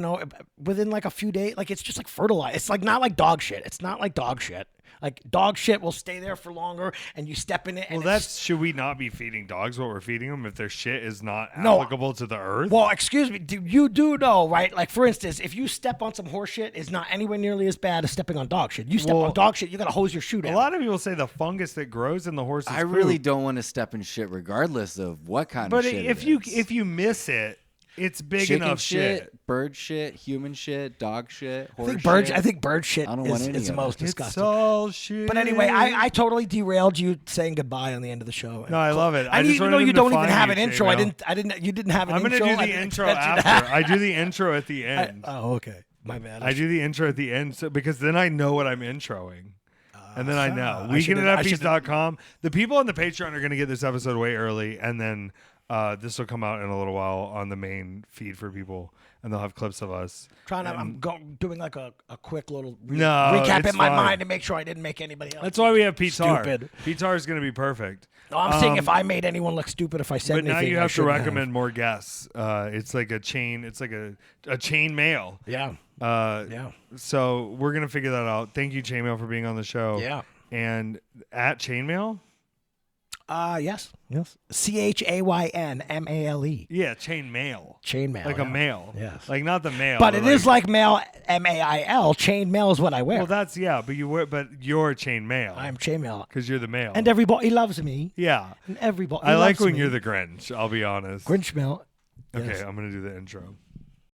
within like a few days, like it's just like fertilizer. It's like not like dog shit. It's not like dog shit. Like dog shit will stay there for longer, and you step in it. And should we not be feeding dogs what we're feeding them if their shit is not applicable to the earth? Well, excuse me, you do know, right? Like for instance, if you step on some horse shit, it's not anywhere nearly as bad as stepping on dog shit. You step on dog shit, you gotta hose your shoe down. A lot of people say the fungus that grows in the horse's I really don't want to step in shit regardless of what kind of shit. But if you miss it, it's big chicken enough shit. Bird shit, human shit, dog shit, horse shit. I think bird shit is the most disgusting. It's all shit. But anyway, I totally derailed you saying goodbye on the end of the show. No, I love it. I just you don't even have an intro. You didn't have an intro. I'm gonna do the intro after. I do the intro at the end. Okay. My bad. I do the intro at the end because then I know what I'm introing. And then I know. Weekend@Peace.com. The people on the Patreon are going to get this episode way early, and then this will come out in a little while on the main feed for people, and they'll have clips of us. I'm doing like a quick little recap in my mind to make sure I didn't make anybody else. That's why we have Pete stupid. Pete Tar is going to be perfect. No, I'm saying if I made anyone look stupid if I said anything. But now you have to recommend more guests. It's like a chain. It's like a Chaynmale. Yeah. Yeah. So we're gonna figure that out. Thank you, Chaynmale, for being on the show. Yeah. And at Chaynmale. Yes. CHAYNMALE. Yeah, Chaynmale. Chaynmale. Like a male. Yes. Like not the male. But it is like male, MAIL. Chaynmale is what I wear. Well, that's but you're Chaynmale. I'm Chaynmale. Because you're the male. And everybody loves me. Yeah. And everybody. I like when you're the Grinch. I'll be honest. Grinchmale. Okay, Yes. I'm gonna do the intro.